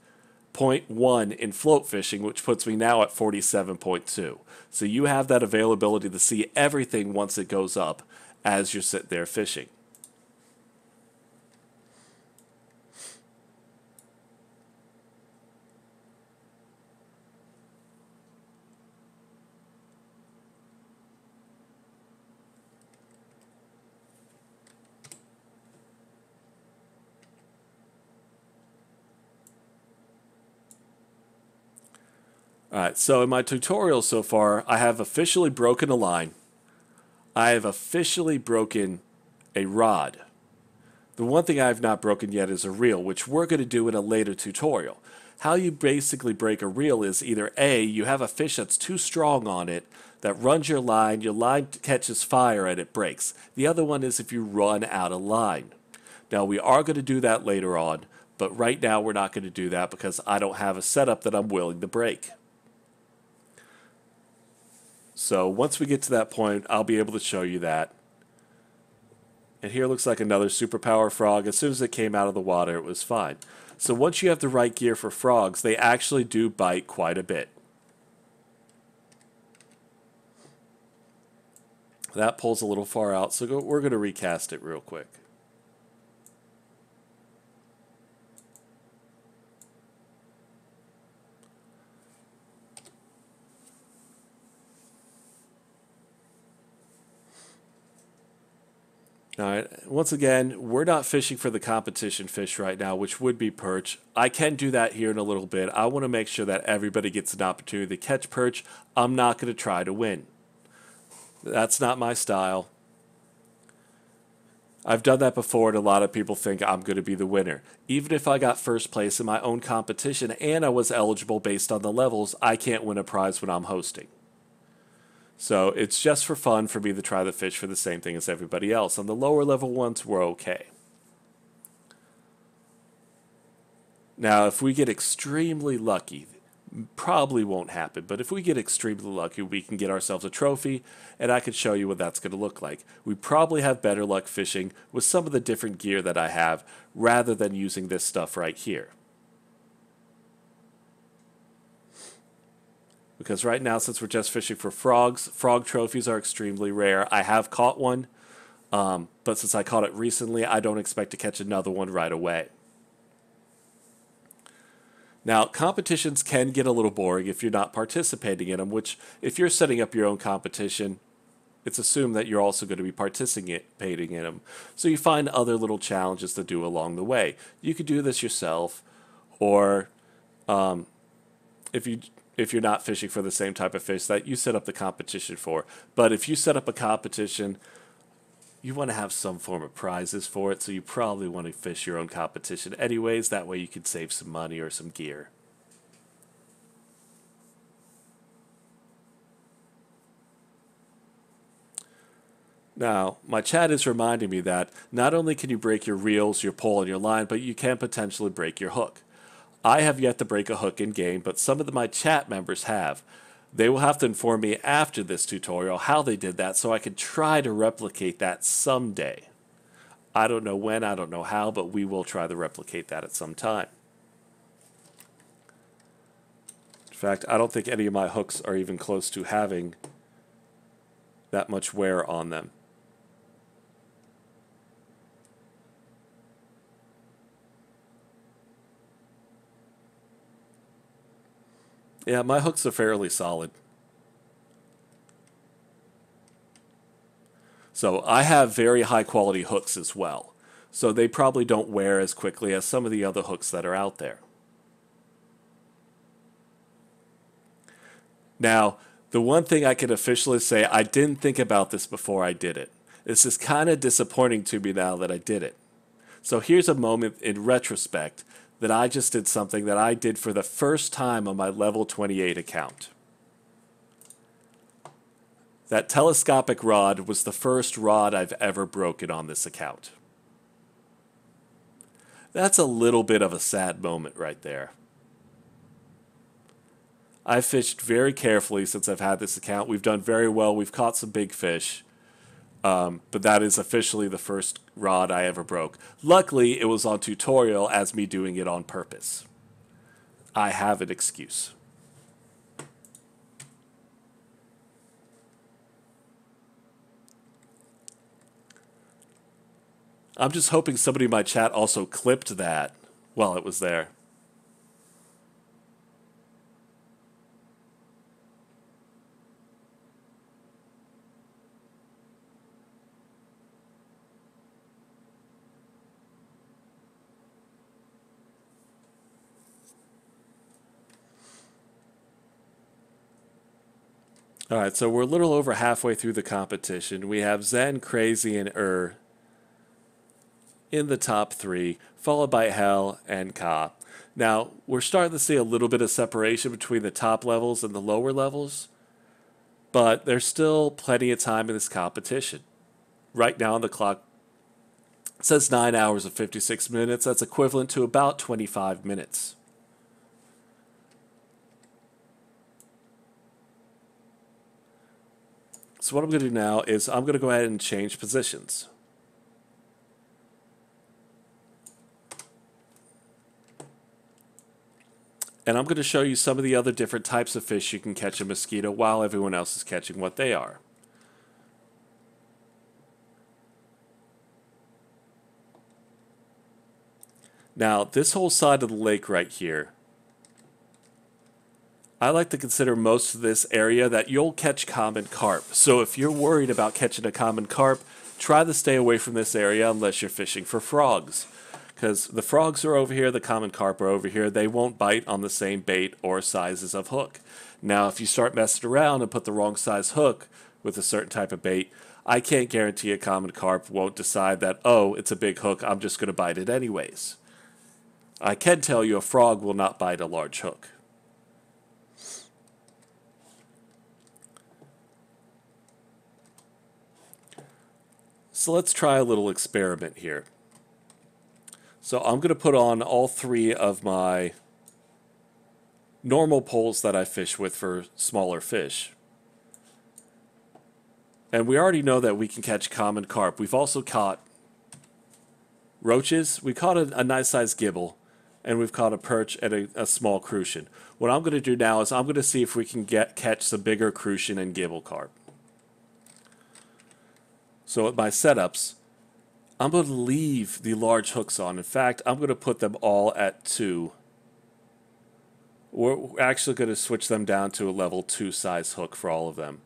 0.1 in float fishing, which puts me now at 47.2. So you have that availability to see everything once it goes up as you're sitting there fishing. Alright, so in my tutorial so far, I have officially broken a line. I have officially broken a rod. The one thing I have not broken yet is a reel, which we're going to do in a later tutorial. How you basically break a reel is either A, you have a fish that's too strong on it, that runs your line catches fire and it breaks. The other one is if you run out of line. Now we are going to do that later on, but right now we're not going to do that because I don't have a setup that I'm willing to break. So once we get to that point, I'll be able to show you that. And here looks like another superpower frog. As soon as it came out of the water, it was fine. So once you have the right gear for frogs, they actually do bite quite a bit. That pulls a little far out, so we're going to recast it real quick. All right. Once again, we're not fishing for the competition fish right now, which would be perch. I can do that here in a little bit. I want to make sure that everybody gets an opportunity to catch perch. I'm not going to try to win. That's not my style. I've done that before, and a lot of people think I'm going to be the winner. Even if I got first place in my own competition and I was eligible based on the levels, I can't win a prize when I'm hosting. So it's just for fun for me to try the fish for the same thing as everybody else. On the lower level ones, we're okay. Now, if we get extremely lucky, probably won't happen, but if we get extremely lucky, we can get ourselves a trophy, and I can show you what that's going to look like. We probably have better luck fishing with some of the different gear that I have rather than using this stuff right here. Because right now, since we're just fishing for frogs, frog trophies are extremely rare. I have caught one, but since I caught it recently, I don't expect to catch another one right away. Now, competitions can get a little boring if you're not participating in them, which if you're setting up your own competition, it's assumed that you're also going to be participating in them. So you find other little challenges to do along the way. You could do this yourself, or if you're not fishing for the same type of fish that you set up the competition for. But if you set up a competition, you want to have some form of prizes for it, so you probably want to fish your own competition anyways. That way you can save some money or some gear. Now, my chat is reminding me that not only can you break your reels, your pole, and your line, but you can potentially break your hook. I have yet to break a hook in game, but some of my chat members have. They will have to inform me after this tutorial how they did that so I can try to replicate that someday. I don't know when, I don't know how, but we will try to replicate that at some time. In fact, I don't think any of my hooks are even close to having that much wear on them. Yeah, my hooks are fairly solid. So I have very high quality hooks as well. So they probably don't wear as quickly as some of the other hooks that are out there. Now, the one thing I can officially say, I didn't think about this before I did it. This is kind of disappointing to me now that I did it. So here's a moment in retrospect that I just did something that I did for the first time on my level 28 account. That telescopic rod was the first rod I've ever broken on this account. That's a little bit of a sad moment right there. I've fished very carefully since I've had this account. We've done very well. We've caught some big fish. But that is officially the first rod I ever broke. Luckily, it was on tutorial as me doing it on purpose. I have an excuse. I'm just hoping somebody in my chat also clipped that while it was there. All right, so we're a little over halfway through the competition. We have Zen, Crazy, and in the top three, followed by Hell and Ka. Now, we're starting to see a little bit of separation between the top levels and the lower levels, but there's still plenty of time in this competition. Right now on the clock, it says 9 hours and 56 minutes. That's equivalent to about 25 minutes. So what I'm going to do now is I'm going to go ahead and change positions. And I'm going to show you some of the other different types of fish you can catch a mosquito while everyone else is catching what they are. Now, this whole side of the lake right here, I like to consider most of this area that you'll catch common carp. So if you're worried about catching a common carp, try to stay away from this area unless you're fishing for frogs. Because the frogs are over here, the common carp are over here. They won't bite on the same bait or sizes of hook. Now, if you start messing around and put the wrong size hook with a certain type of bait, I can't guarantee a common carp won't decide that, oh, it's a big hook, I'm just going to bite it anyways. I can tell you a frog will not bite a large hook. So let's try a little experiment here. So I'm going to put on all three of my normal poles that I fish with for smaller fish. And we already know that we can catch common carp. We've also caught roaches. We caught a nice sized gibble. And we've caught a perch and a small crucian. What I'm going to do now is I'm going to see if we can catch some bigger crucian and gibble carp. So with my setups, I'm going to leave the large hooks on. In fact, I'm going to put them all at 2. We're actually going to switch them down to a level 2 size hook for all of them.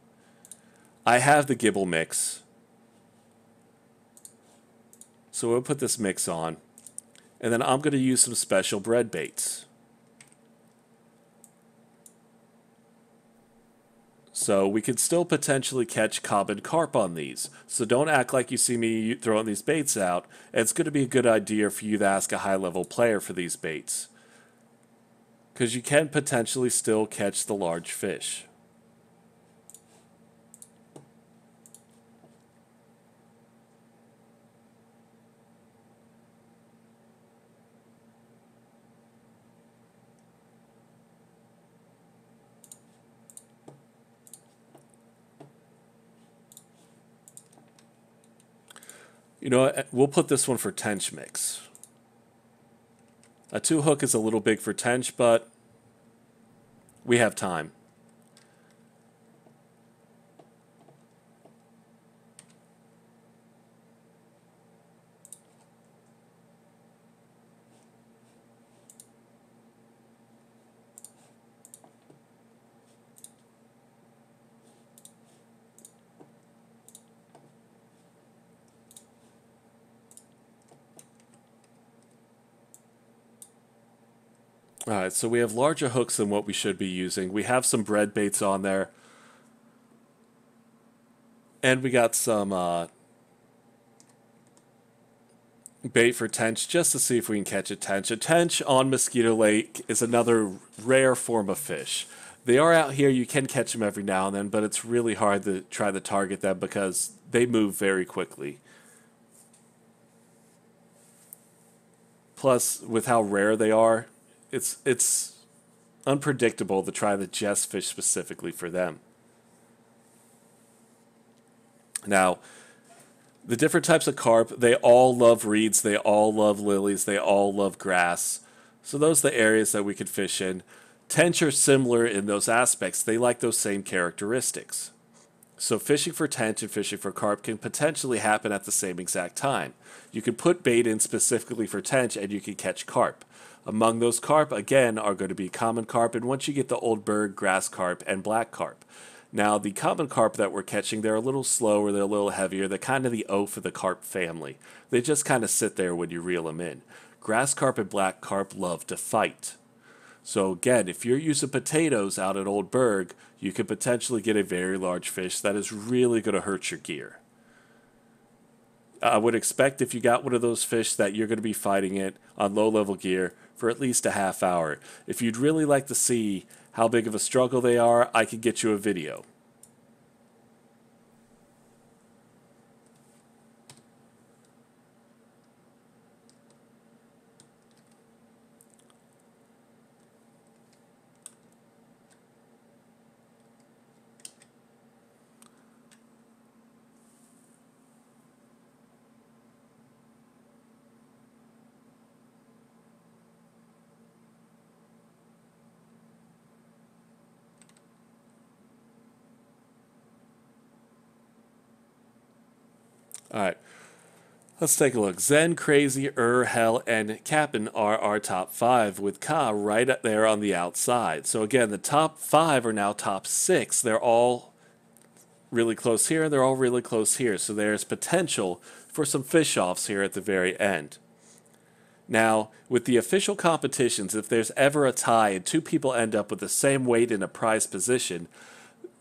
I have the gibble mix. So we'll put this mix on. And then I'm going to use some special bread baits. So we could still potentially catch common carp on these. So don't act like you see me throwing these baits out. It's going to be a good idea for you to ask a high-level player for these baits, because you can potentially still catch the large fish. You know what? We'll put this one for tench mix. A 2 hook is a little big for tench, but we have time. Alright, so we have larger hooks than what we should be using. We have some bread baits on there. And we got some bait for tench just to see if we can catch a tench. A tench on Mosquito Lake is another rare form of fish. They are out here, you can catch them every now and then, but it's really hard to try to target them because they move very quickly. Plus, with how rare they are, it's unpredictable to try to just fish specifically for them. Now, the different types of carp, they all love reeds, they all love lilies, they all love grass. So those are the areas that we could fish in. Tench are similar in those aspects. They like those same characteristics. So fishing for tench and fishing for carp can potentially happen at the same exact time. You can put bait in specifically for tench and you can catch carp. Among those carp, again, are going to be common carp, and once you get the old bird, grass carp, and black carp. Now, the common carp that we're catching, they're a little slower, they're a little heavier, they're kind of the oaf of the carp family. They just kind of sit there when you reel them in. Grass carp and black carp love to fight. So again, if you're using potatoes out at Old Berg, you could potentially get a very large fish that is really going to hurt your gear. I would expect if you got one of those fish that you're going to be fighting it on low-level gear for at least a half hour. If you'd really like to see how big of a struggle they are, I could get you a video. All right. Let's take a look. Zen, Crazy, Hell, and Cap'n are our top 5, with Ka right up there on the outside. So again, the top 5 are now top 6. They're all really close here, and they're all really close here. So there's potential for some fish-offs here at the very end. Now, with the official competitions, if there's ever a tie and 2 people end up with the same weight in a prize position,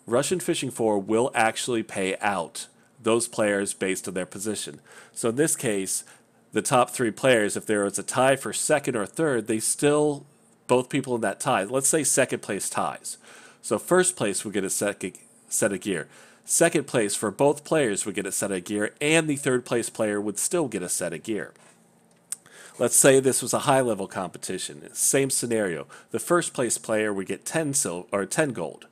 Russian Fishing 4 will actually pay out those players based on their position. So in this case, the top 3 players, if there was a tie for second or third, they still, both people in that tie, let's say second place ties. So first place would get a set of gear. Second place for both players would get a set of gear, and the third place player would still get a set of gear. Let's say this was a high-level competition. Same scenario. The first place player would get 10 gold.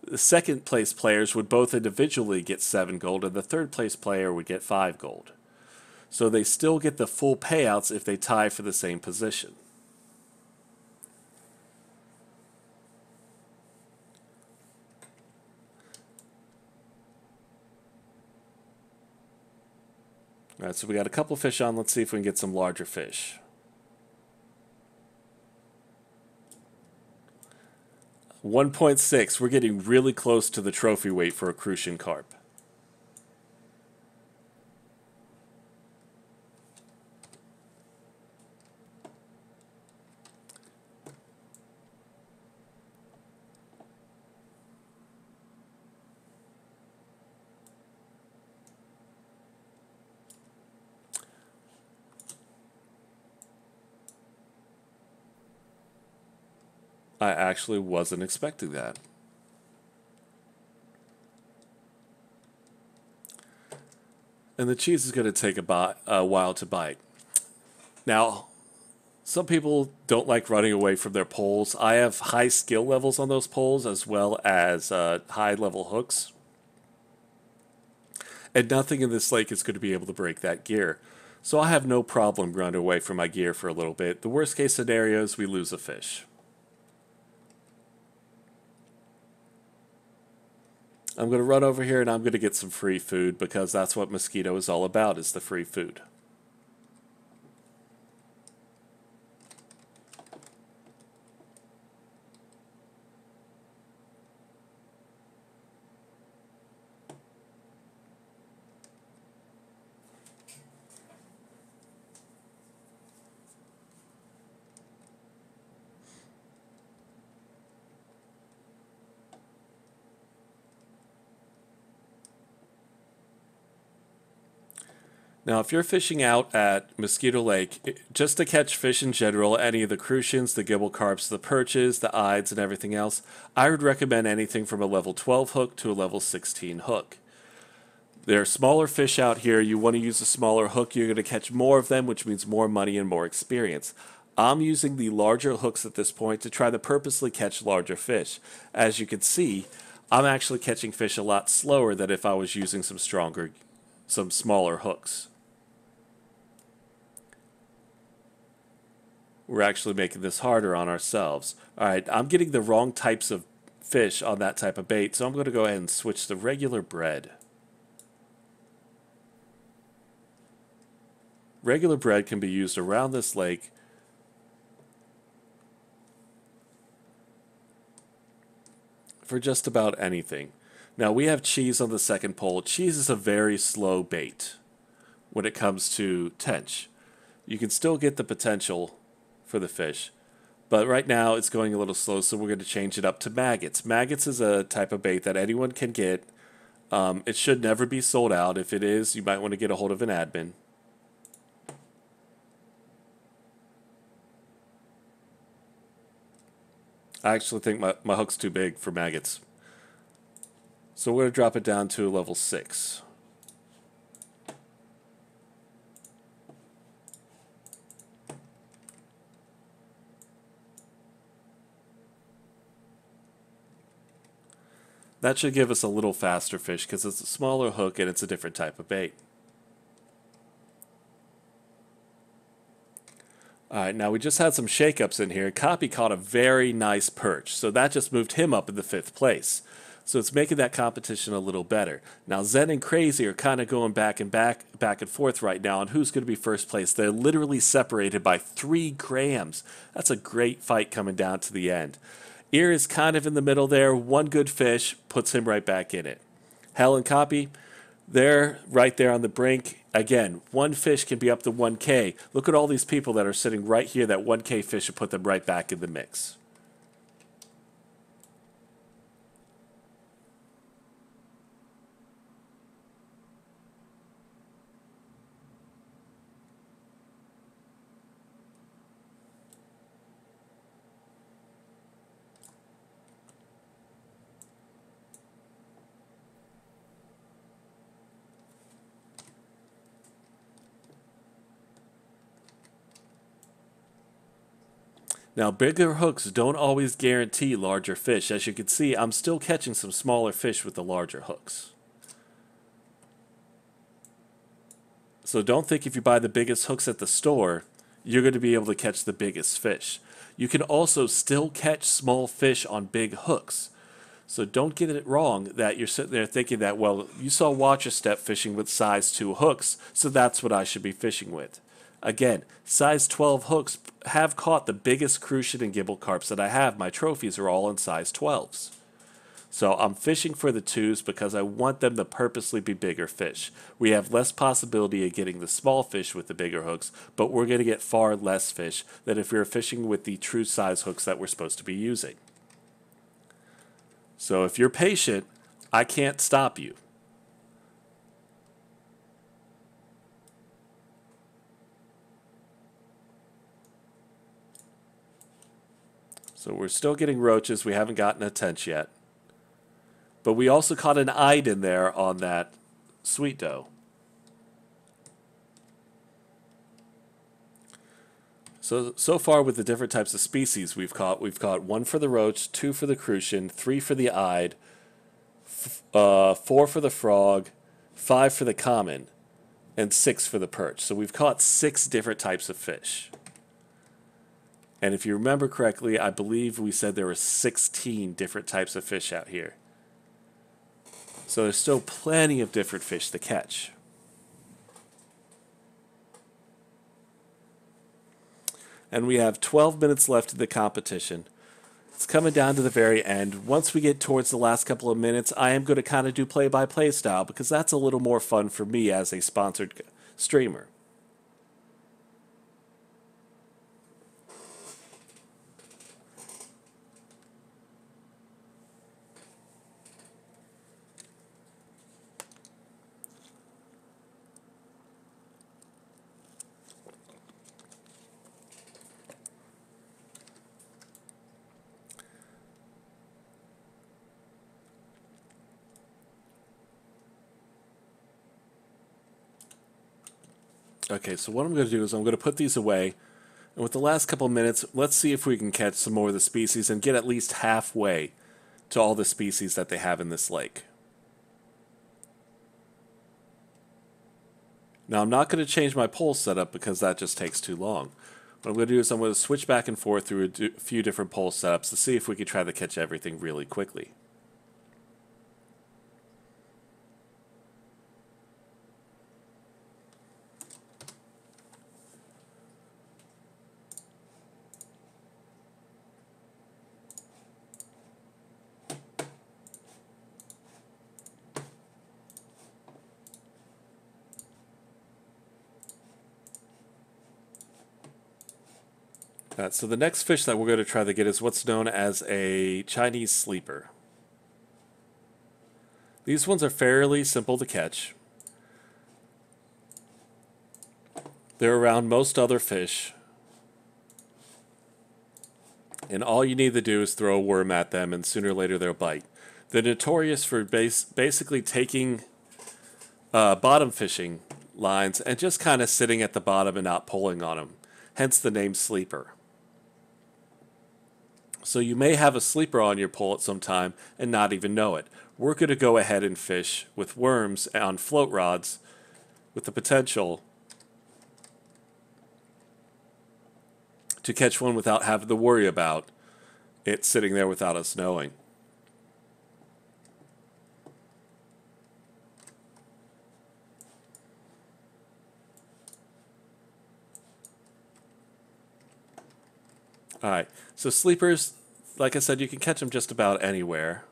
The second place players would both individually get 7 gold, and the third place player would get 5 gold. So they still get the full payouts if they tie for the same position. All right, so we got a couple fish on. Let's see if we can get some larger fish. $1.6. We're getting really close to the trophy weight for a crucian carp. I actually wasn't expecting that. And the cheese is going to take a while to bite. Now, some people don't like running away from their poles. I have high skill levels on those poles as well as high level hooks. And nothing in this lake is going to be able to break that gear. So I have no problem running away from my gear for a little bit. The worst case scenario is we lose a fish. I'm going to run over here and I'm going to get some free food because that's what Mosquito is all about, is the free food. Now, if you're fishing out at Mosquito Lake, just to catch fish in general, any of the crucians, the gibble carps, the perches, the ides, and everything else, I would recommend anything from a level 12 hook to a level 16 hook. There are smaller fish out here. You want to use a smaller hook. You're going to catch more of them, which means more money and more experience. I'm using the larger hooks at this point to try to purposely catch larger fish. As you can see, I'm actually catching fish a lot slower than if I was using some smaller hooks. We're actually making this harder on ourselves. All right, I'm getting the wrong types of fish on that type of bait, so I'm going to go ahead and switch to regular bread. Regular bread can be used around this lake for just about anything. Now, we have cheese on the second pole. Cheese is a very slow bait when it comes to tench. You can still get the potential for the fish, but right now it's going a little slow, so we're going to change it up to maggots. Maggots is a type of bait that anyone can get. It should never be sold out. If it is, you might want to get a hold of an admin. I actually think my hook's too big for maggots. So we're going to drop it down to level 6. That should give us a little faster fish because it's a smaller hook and it's a different type of bait. Alright, now we just had some shakeups in here. Copy caught a very nice perch, so that just moved him up in the 5th place. So it's making that competition a little better. Now Zen and Crazy are kind of going back and forth right now on who's going to be first place. They're literally separated by 3 grams. That's a great fight coming down to the end. Ear is kind of in the middle there. One good fish puts him right back in it. Hell and Copy, they're right there on the brink. Again, one fish can be up to 1K. Look at all these people that are sitting right here. That 1K fish will put them right back in the mix. Now, bigger hooks don't always guarantee larger fish. As you can see, I'm still catching some smaller fish with the larger hooks. So don't think if you buy the biggest hooks at the store, you're going to be able to catch the biggest fish. You can also still catch small fish on big hooks. So don't get it wrong that you're sitting there thinking that, well, you saw Watchurstep fishing with size 2 hooks, so that's what I should be fishing with. Again, size 12 hooks have caught the biggest crucian and gibble carps that I have. My trophies are all in size 12s. So I'm fishing for the 2s because I want them to purposely be bigger fish. We have less possibility of getting the small fish with the bigger hooks, but we're going to get far less fish than if we were fishing with the true size hooks that we're supposed to be using. So if you're patient, I can't stop you. So we're still getting roaches. We haven't gotten a tench yet. But we also caught an eyed in there on that sweet dough. So far with the different types of species we've caught 1 for the roach, 2 for the crucian, 3 for the eyed, 4 for the frog, 5 for the common, and 6 for the perch. So we've caught 6 different types of fish. And if you remember correctly, I believe we said there were 16 different types of fish out here. So there's still plenty of different fish to catch. And we have 12 minutes left in the competition. It's coming down to the very end. Once we get towards the last couple of minutes, I am going to kind of do play-by-play style because that's a little more fun for me as a sponsored streamer. Okay, so what I'm going to do is I'm going to put these away, and with the last couple minutes, let's see if we can catch some more of the species and get at least halfway to all the species that they have in this lake. Now, I'm not going to change my pole setup because that just takes too long. What I'm going to do is I'm going to switch back and forth through a few different pole setups to see if we can try to catch everything really quickly. So the next fish that we're going to try to get is what's known as a Chinese sleeper. These ones are fairly simple to catch. They're around most other fish. And all you need to do is throw a worm at them and sooner or later they'll bite. They're notorious for basically taking bottom fishing lines and just kind of sitting at the bottom and not pulling on them. Hence the name sleeper. So you may have a sleeper on your pole at some time and not even know it. We're going to go ahead and fish with worms on float rods with the potential to catch one without having to worry about it sitting there without us knowing. All right, so sleepers, like I said, you can catch them just about anywhere.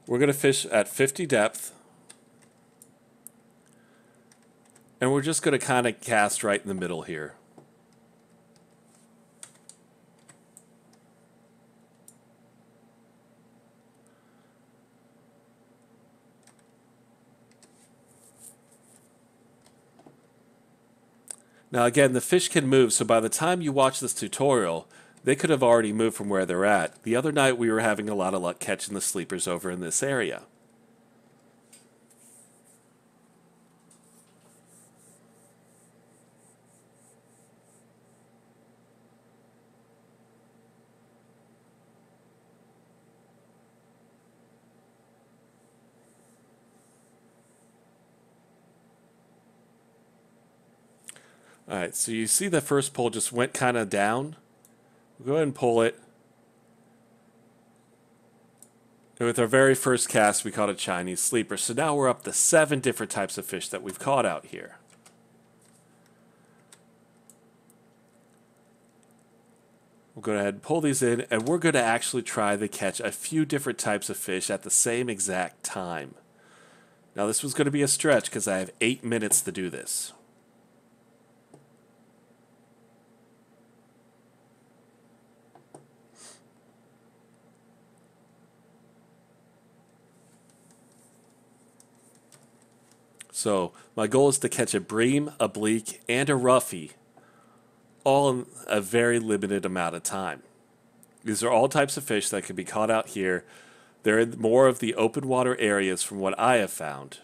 We're going to fish at 50 depth. And we're just going to kind of cast right in the middle here. Now again, the fish can move, so by the time you watch this tutorial, they could have already moved from where they're at. The other night we were having a lot of luck catching the sleepers over in this area. Alright, so you see the first pull just went kind of down. We'll go ahead and pull it. And with our very first cast, we caught a Chinese sleeper. So now we're up to 7 different types of fish that we've caught out here. We'll go ahead and pull these in, and we're going to actually try to catch a few different types of fish at the same exact time. Now this was going to be a stretch because I have 8 minutes to do this. So my goal is to catch a bream, a bleak, and a roughy, all in a very limited amount of time. These are all types of fish that can be caught out here. They're in more of the open water areas from what I have found.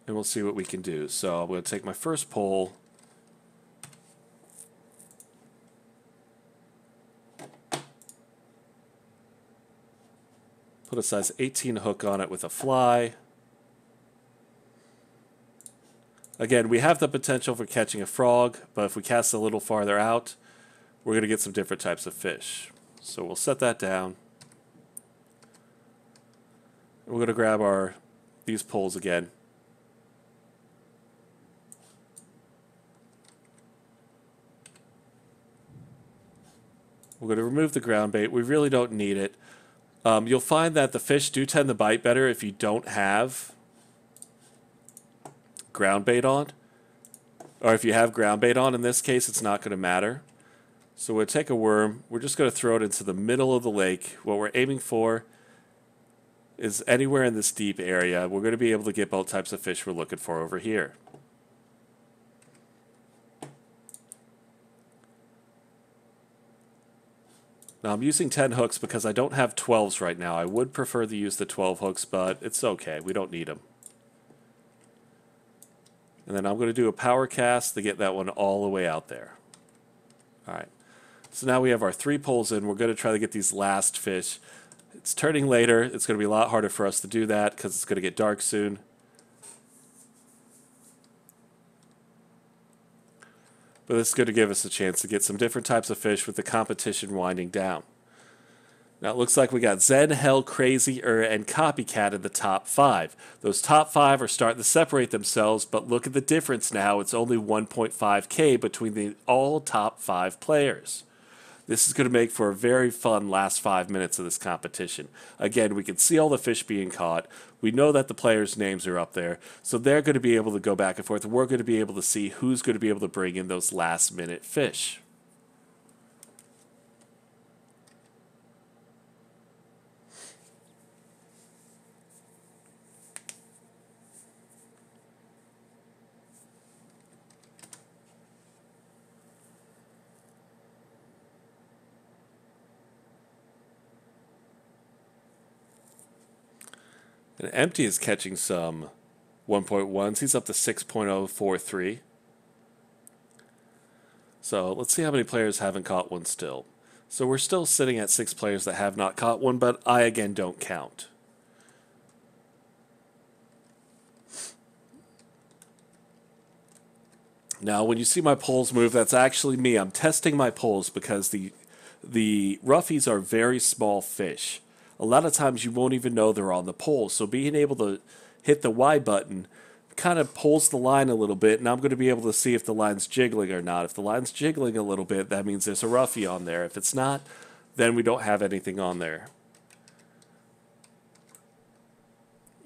And we'll see what we can do. So I'm going to take my first pull. Put a size 18 hook on it with a fly. Again, we have the potential for catching a frog, but if we cast a little farther out, we're going to get some different types of fish. So we'll set that down. We're going to grab these poles again. We're going to remove the ground bait. We really don't need it. You'll find that the fish do tend to bite better if you don't have ground bait on. Or if you have ground bait on, in this case, it's not going to matter. So we'll take a worm. We're just going to throw it into the middle of the lake. What we're aiming for is anywhere in this deep area. We're going to be able to get both types of fish we're looking for over here. Now I'm using 10 hooks because I don't have 12s right now. I would prefer to use the 12 hooks, but it's okay. We don't need them. And then I'm going to do a power cast to get that one all the way out there. Alright. So now we have our 3 poles in. We're going to try to get these last fish. It's turning later. It's going to be a lot harder for us to do that because it's going to get dark soon. But this is going to give us a chance to get some different types of fish with the competition winding down. Now it looks like we got Zen, Hell, Crazy, and Copycat in the top 5. Those top 5 are starting to separate themselves, but look at the difference now. It's only 1.5K between the all top 5 players. This is going to make for a very fun last 5 minutes of this competition. Again, we can see all the fish being caught. We know that the players' names are up there, so they're going to be able to go back and forth. We're going to be able to see who's going to be able to bring in those last-minute fish. And Empty is catching some 1.1s. He's up to 6.043. So let's see how many players haven't caught one still. So we're still sitting at 6 players that have not caught one, but I again don't count. Now when you see my poles move, that's actually me. I'm testing my poles because the roughies are very small fish. A lot of times you won't even know they're on the pole, so being able to hit the Y button kind of pulls the line a little bit, and I'm going to be able to see if the line's jiggling or not. If the line's jiggling a little bit, that means there's a roughie on there. If it's not, then we don't have anything on there.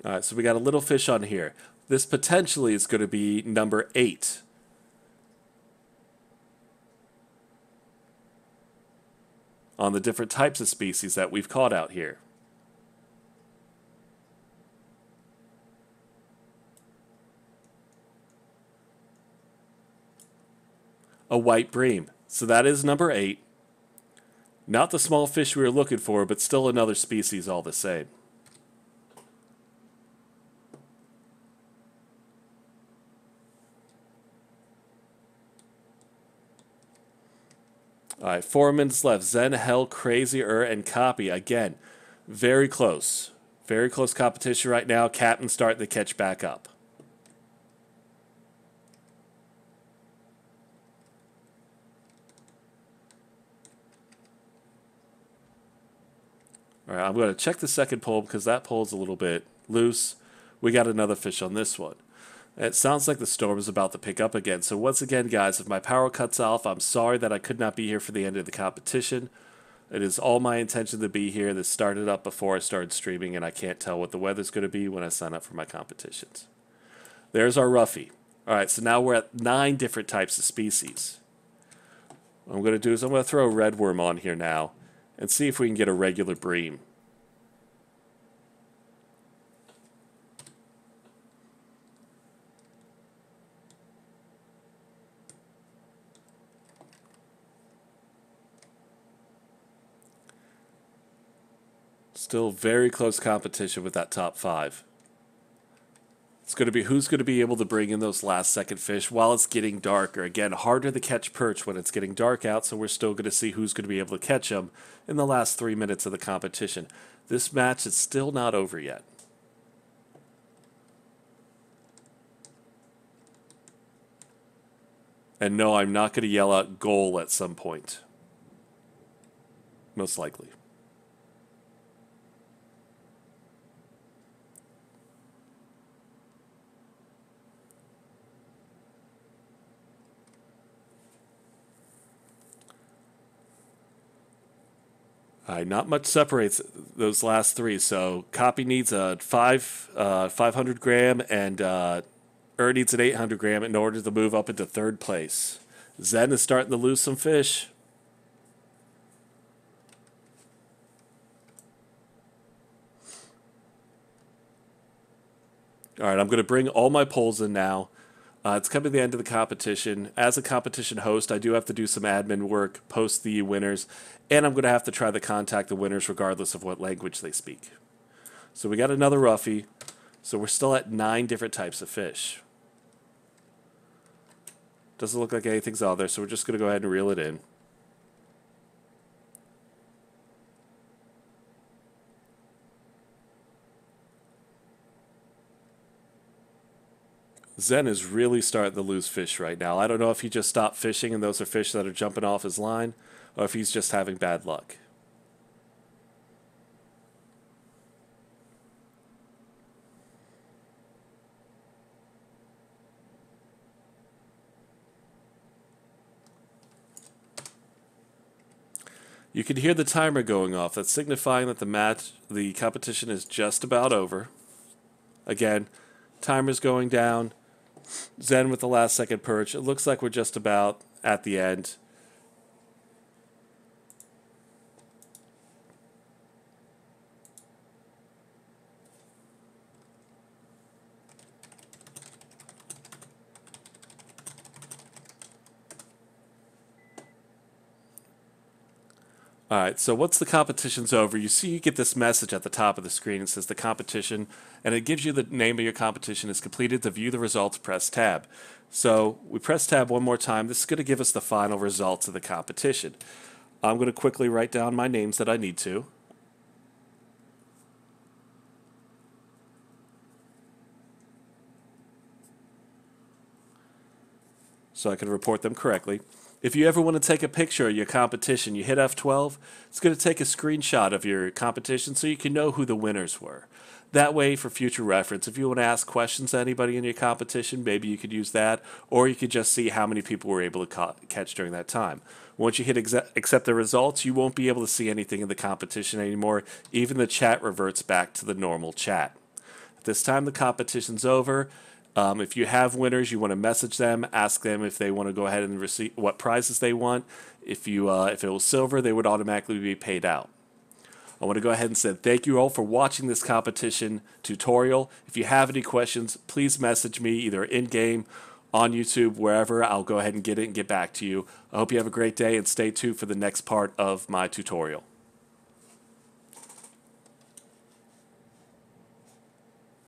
All right, so we got a little fish on here. This potentially is going to be number 8. On the different types of species that we've caught out here. A white bream. So that is number 8. Not the small fish we were looking for, but still another species all the same. All right, 4 minutes left. Zen, Hell, Crazy, and Copy. Again, very close. Very close competition right now. Captain starting to catch back up. All right, I'm going to check the second pole because that pole's a little bit loose. We got another fish on this one. It sounds like the storm is about to pick up again. So once again, guys, if my power cuts off, I'm sorry that I could not be here for the end of the competition. It is all my intention to be here. This started up before I started streaming, and I can't tell what the weather's going to be when I sign up for my competitions. There's our roughie. All right, so now we're at 9 different types of species. What I'm going to do is I'm going to throw a red worm on here now and see if we can get a regular bream. Still very close competition with that top 5. It's going to be who's going to be able to bring in those last second fish while it's getting darker. Again, harder to catch perch when it's getting dark out, so we're still going to see who's going to be able to catch them in the last 3 minutes of the competition. This match is still not over yet. And no, I'm not going to yell out goal at some point. Most likely. Not much separates those last 3. So Copy needs a 500 gram and needs an 800 gram in order to move up into 3rd place. Zen is starting to lose some fish. All right, I'm going to bring all my polls in now. It's coming to the end of the competition. As a competition host, I do have to do some admin work, post the winners, and I'm going to have to try to contact the winners regardless of what language they speak. So we got another roughie. So we're still at 9 different types of fish. Doesn't look like anything's on there, so we're just going to go ahead and reel it in. Zen is really starting to lose fish right now. I don't know if he just stopped fishing and those are fish that are jumping off his line, or if he's just having bad luck. You can hear the timer going off. That's signifying that the competition is just about over. Again, timer's going down. Zen with the last second perch. It looks like we're just about at the end. All right, so once the competition's over, you get this message at the top of the screen. It says the competition, and it gives you the name of your competition is completed. To view the results, press tab. So we press tab one more time. This is going to give us the final results of the competition. I'm going to quickly write down my names that I need to. So I can report them correctly. If you ever want to take a picture of your competition, you hit F12, it's going to take a screenshot of your competition so you can know who the winners were. That way, for future reference, if you want to ask questions to anybody in your competition, maybe you could use that, or you could just see how many people were able to catch during that time. Once you hit accept the results, you won't be able to see anything in the competition anymore. Even the chat reverts back to the normal chat. At this time, the competition's over. If you have winners, you want to message them, ask them if they want to go ahead and receive what prizes they want. If it was silver, they would automatically be paid out. I want to go ahead and say thank you all for watching this competition tutorial. If you have any questions, please message me either in-game, on YouTube, wherever. I'll go ahead and get it and get back to you. I hope you have a great day and stay tuned for the next part of my tutorial.